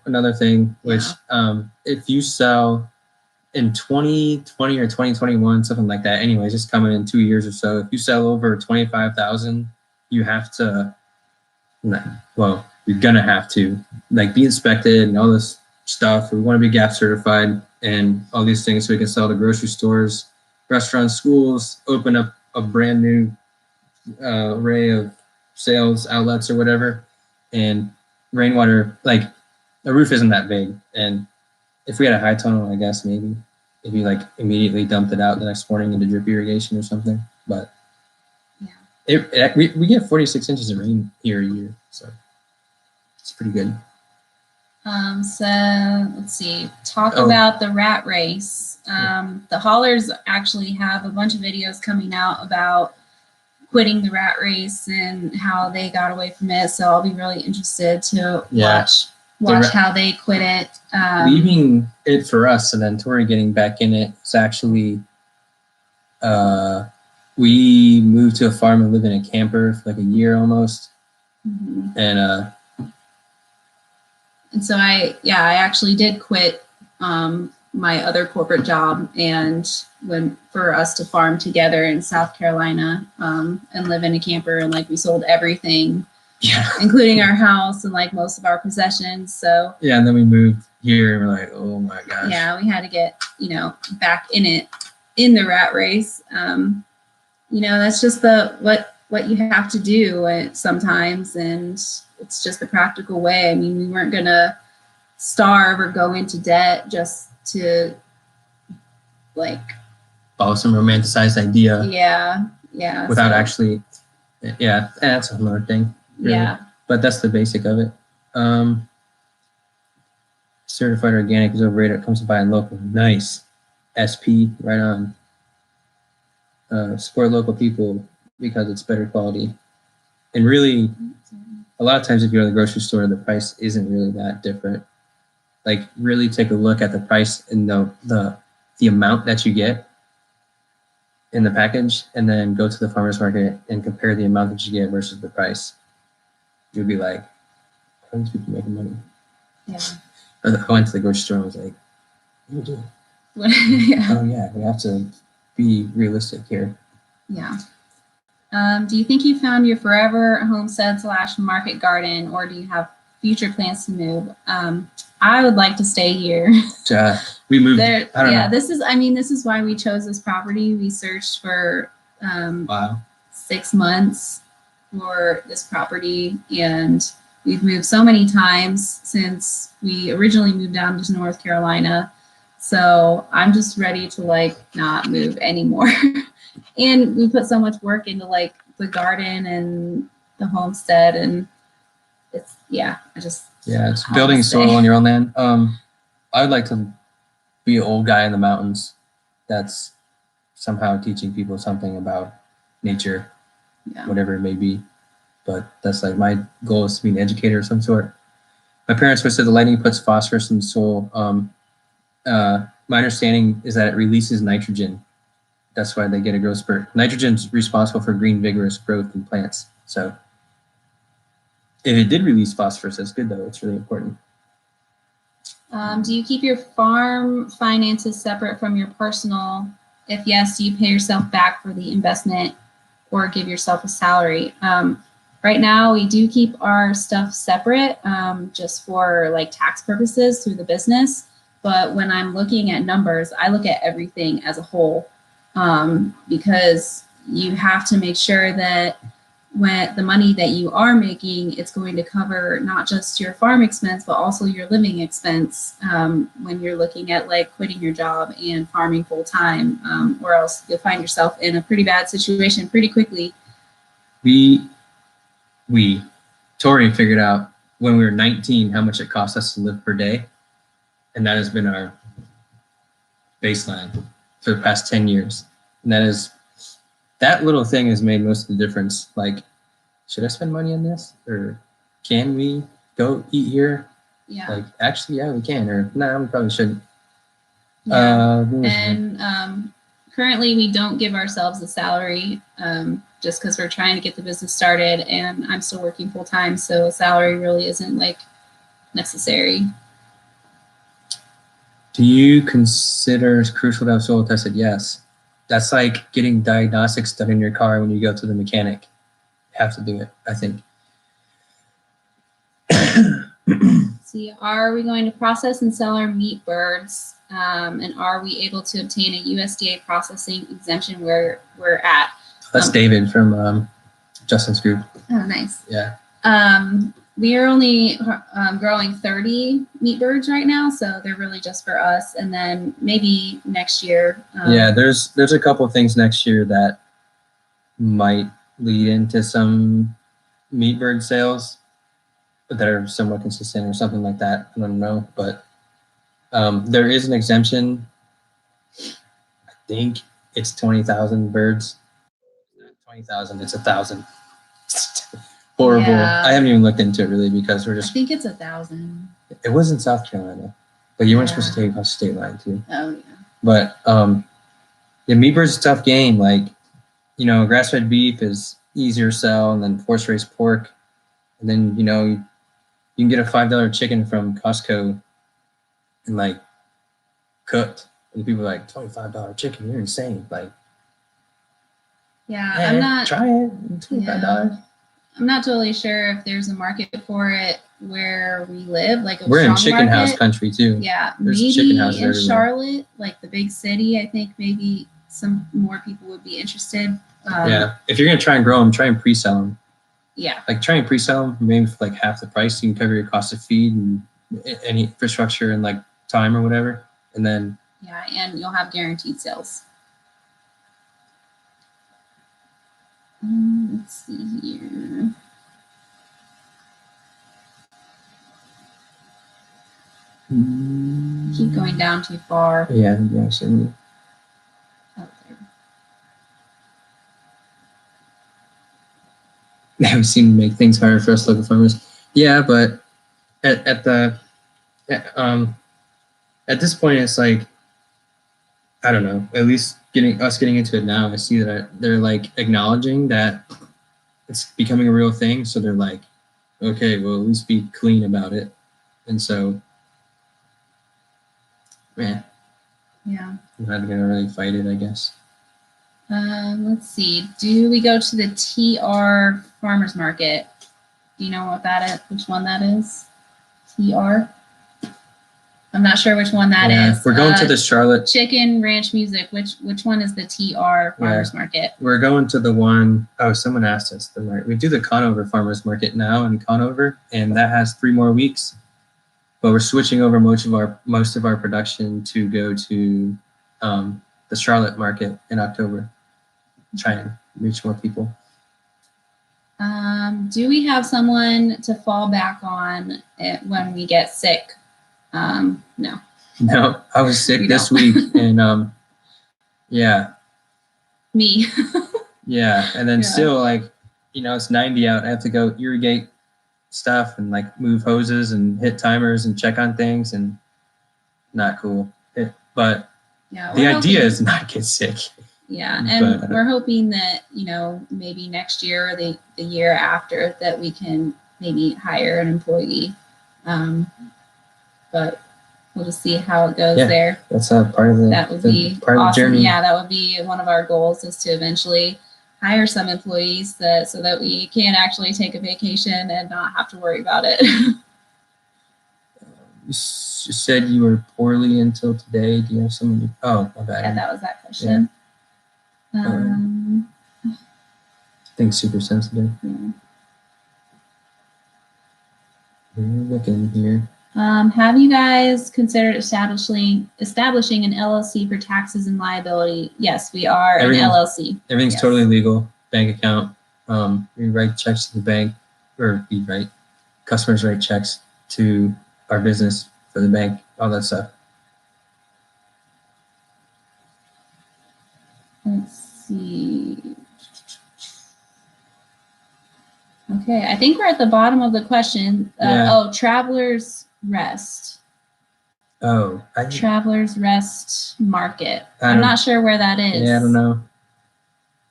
Another thing, which if you sell in 2020 or 2021, something like that. Anyways, just coming in 2 years or so. If you sell over 25,000, you have to. Well, you're gonna have to be inspected and all this stuff. We want to be GAP certified and all these things so we can sell to grocery stores, restaurants, schools, open up a brand new array of sales outlets or whatever. And rainwater, the roof isn't that big. And if we had a high tunnel, I guess maybe if you immediately dumped it out the next morning into drip irrigation or something. But we get 46 inches of rain here a year, so it's pretty good. So let's see. Talk about the rat race. The haulers actually have a bunch of videos coming out about quitting the rat race and how they got away from it. So I'll be really interested to watch how they quit it. Leaving it for us and then Tori getting back in it is actually, we moved to a farm and lived in a camper for a year almost. Mm-hmm. And so I actually did quit my other corporate job and for us to farm together in South Carolina and live in a camper, and like we sold everything, including our house and like most of our possessions. So yeah, and then we moved here and we're like, oh my gosh. Yeah, we had to get back in the rat race. That's just what you have to do sometimes, and it's just the practical way. I mean, we weren't gonna starve or go into debt just to like follow some romanticized idea. Yeah. Without actually, that's another thing. Really. Yeah. But that's the basic of it. Certified organic is overrated. It comes to buying local. Nice. SP, right on. Support local people because it's better quality. And really, a lot of times if you go to the grocery store, the price isn't really that different. Like, really take a look at the price and the amount that you get in the package, and then go to the farmer's market and compare the amount that you get versus the price. You'll be like, how are these people making money? Yeah. I went to the grocery store and was like, what are you doing? Yeah. Oh yeah, we have to be realistic here. Yeah. Do you think you found your forever homestead / market garden, or do you have future plans to move? I would like to stay here. We moved. There, I don't know. This is why we chose this property. We searched for 6 months for this property, and we've moved so many times since we originally moved down to North Carolina. So I'm just ready to not move anymore. And we put so much work into the garden and the homestead, and it's building soil on your own land. I would like to be an old guy in the mountains that's somehow teaching people something about nature, whatever it may be. But that's my goal, is to be an educator of some sort. My parents said the lightning puts phosphorus in the soil. My understanding is that it releases nitrogen. That's why they get a growth spurt. Nitrogen is responsible for green, vigorous growth in plants. So if it did release phosphorus, that's good though. It's really important. Do you keep your farm finances separate from your personal? If yes, do you pay yourself back for the investment or give yourself a salary? Right now, we do keep our stuff separate just for tax purposes through the business. But when I'm looking at numbers, I look at everything as a whole, because you have to make sure that when the money that you are making, it's going to cover not just your farm expense, but also your living expense when you're looking at quitting your job and farming full time, or else you'll find yourself in a pretty bad situation pretty quickly. Tori figured out when we were 19 how much it cost us to live per day. And that has been our baseline for the past 10 years. And that little thing has made most of the difference. Should I spend money on this? Or can we go eat here? Yeah. Actually, yeah, we can. Or no, we probably shouldn't. Yeah. And currently we don't give ourselves a salary just because we're trying to get the business started, and I'm still working full time. So a salary really isn't necessary. Do you consider it's crucial to have soil tested? Yes. That's like getting diagnostics done in your car when you go to the mechanic. You have to do it, I think. See, are we going to process and sell our meat birds? And are we able to obtain a USDA processing exemption where we're at? That's David from Justin's group. Oh, nice. Yeah. We are only growing 30 meat birds right now, so they're really just for us. And then maybe next year. There's a couple of things next year that might lead into some meat bird sales that are somewhat consistent or something like that. I don't know, but there is an exemption. I think it's 20,000 birds. 20,000. It's 1,000. Horrible. Yeah. I haven't even looked into it really because we're just. I think it's 1,000. It was in South Carolina, but you weren't supposed to take across the state line too. Oh yeah. But meat birds is a tough game. Grass-fed beef is easier to sell, and then force-raised pork, and then you can get a $5 chicken from Costco in cooked, and people are like, $25 chicken, you're insane. Like, Yeah, hey, I'm not. try it, $25. I'm not totally sure if there's a market for it where we live, like a We're in strong chicken market. house country too. Yeah, There's maybe chicken houses in everywhere. Charlotte, like the big city. I think maybe some more people would be interested. Yeah, if you're gonna try and grow them, try and pre-sell them. Yeah. Like try and pre-sell them, maybe for like half the price. You can cover your cost of feed and any infrastructure and like time or whatever, and then. Yeah, and you'll have guaranteed sales. Let's see here. Keep going down too far. Yeah, certainly. Oh, there. That seem to make things harder for us local farmers. Yeah, but at this point, it's like, I don't know. At least getting into it now, I see that they're like acknowledging that it's becoming a real thing. So they're like, okay, well, at least be clean about it. And so, yeah, I'm not gonna really fight it, I guess. Let's see. Do we go to the TR Farmers Market? Do you know what that is? Which one that is? TR. I'm not sure which one that is. We're going to the Charlotte Chicken Ranch Music. Which one is the TR Farmers Market? We're going to the one. Oh, someone asked us. We do the Conover Farmers Market now in Conover, and that has 3 more weeks. But we're switching over most of our production to go to the Charlotte Market in October. Try and reach more people. Do we have someone to fall back on when we get sick? No. No, I was sick this week, and yeah. Me. Yeah, and then still like, it's 90 out. I have to go irrigate stuff and like move hoses and hit timers and check on things, and not cool. But the idea is not get sick. Yeah, and we're hoping that maybe next year or the year after that we can maybe hire an employee. But we'll just see how it goes there. That's a part of the that would be part awesome. Of the journey. Yeah, that would be one of our goals, is to eventually hire some employees so that we can actually take a vacation and not have to worry about it. You said you were poorly until today. Do you have someone? Oh, my bad. Yeah, that was that question. I think super sensitive. Yeah. We're looking here. Have you guys considered establishing an LLC for taxes and liability? Yes, we are an LLC. Everything's totally legal. Bank account. We write checks to the bank, or customers write checks to our business for the bank, all that stuff. Let's see. Okay, I think we're at the bottom of the question. Travelers Rest. Oh, Travelers Rest Market. I'm not sure where that is. Yeah, I don't know.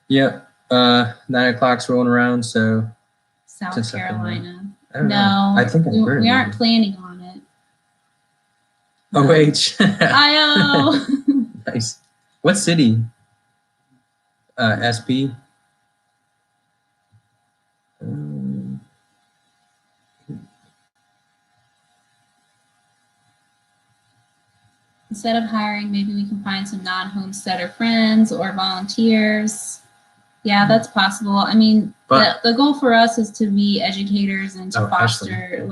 Yep. 9 o'clock's rolling around, so. South Carolina. I don't know. I think we aren't planning on it. OH. IO. Nice. What city? SP. Instead of hiring, maybe we can find some non-homesteader friends or volunteers. Yeah, that's possible. I mean, the goal for us is to be educators and to foster,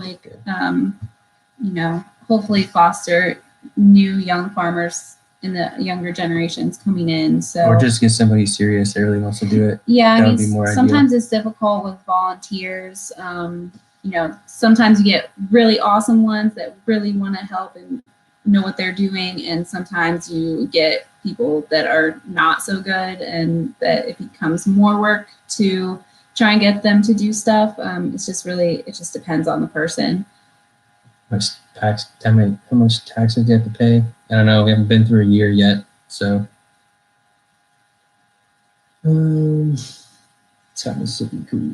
hopefully foster new young farmers in the younger generations coming in. So, or just get somebody serious that really wants to do it. Yeah, I mean, sometimes it's difficult with volunteers. Sometimes you get really awesome ones that really want to help and know what they're doing, and sometimes you get people that are not so good, and that it becomes more work to try and get them to do stuff. It just depends on the person. How much taxes do you have to pay? I don't know. We haven't been through a year yet, so. Mississippi, cool.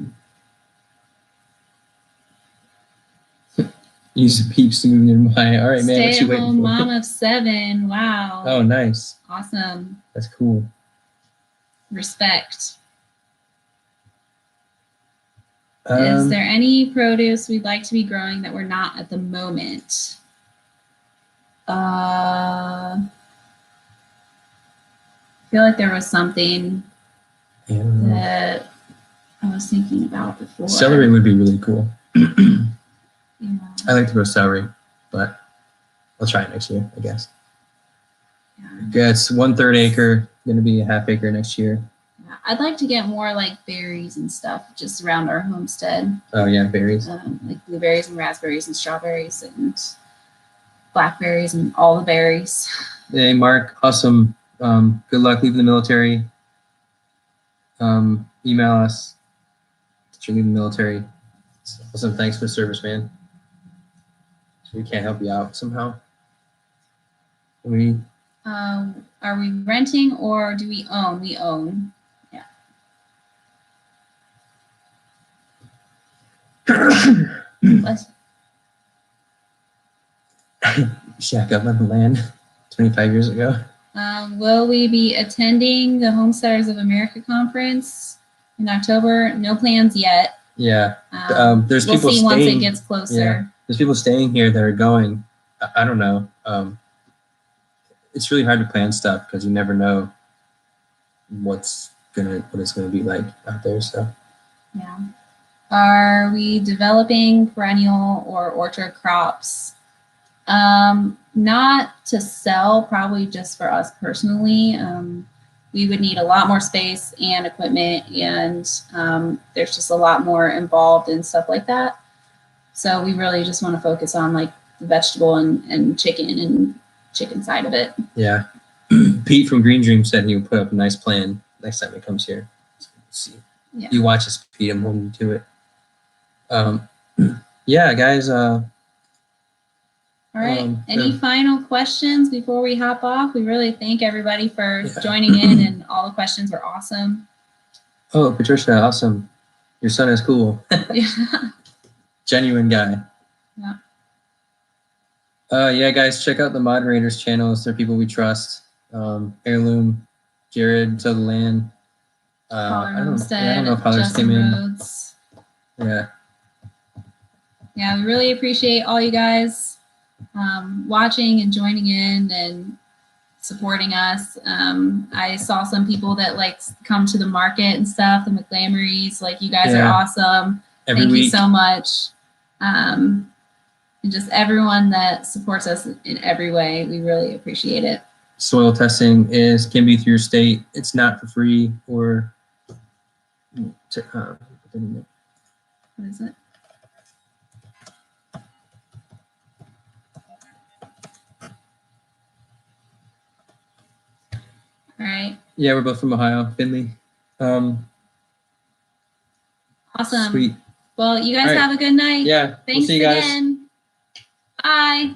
Use the peeps to move nearby. All right, man. What you waiting Stay-at-home for? mom of 7. Wow. Oh, nice. Awesome. That's cool. Respect. Is there any produce we'd like to be growing that we're not at the moment? I feel like there was something that I was thinking about before. Celery would be really cool. Yeah. I like to grow celery, but I'll try it next year, I guess. Yeah, it's 1/3 acre, going to be a ½ acre next year. Yeah, I'd like to get more like berries and stuff just around our homestead. Oh yeah, berries. Like blueberries and raspberries and strawberries and blackberries and all the berries. Hey, Mark, awesome. Good luck leaving the military. Email us that you're leaving the military. Awesome, thanks for the service, man. So we can't help you out somehow. Are we renting or do we own? We own. Yeah. Shack up on the land 25 years ago. Will we be attending the Homesteaders of America conference in October? No plans yet. Yeah. There's we'll people see staying, once it gets closer. Yeah. There's people staying here that are going. I don't know. It's really hard to plan stuff because you never know what it's gonna be like out there. So. Yeah. Are we developing perennial or orchard crops? Not to sell, probably just for us personally. We would need a lot more space and equipment, and there's just a lot more involved in stuff like that. So we really just want to focus on like the vegetable and chicken side of it. Yeah. Pete from Green Dream said he would put up a nice plan next time he comes here. So we'll see. Yeah. You watch us, Pete. I'm holding you to it. Yeah, guys. All right. Any final questions before we hop off? We really thank everybody for joining in, and all the questions were awesome. Oh, Patricia, awesome. Your son is cool. Yeah. Genuine guy. Yeah. Yeah, guys, check out the moderators' channels. They're people we trust. Heirloom, Jared, Sutherland. I don't know if others came in. Yeah. Yeah, we really appreciate all you guys watching and joining in and supporting us. I saw some people that like come to the market and stuff, the McLamories. Like, you guys are awesome. Thank you so much. And just everyone that supports us in every way, we really appreciate it. Soil testing can be through your state. It's not for free or. What is it? All right. Yeah, we're both from Ohio, Finley. Awesome. Sweet. Well, you guys have a good night. Yeah. Thanks we'll see you guys. again. Bye.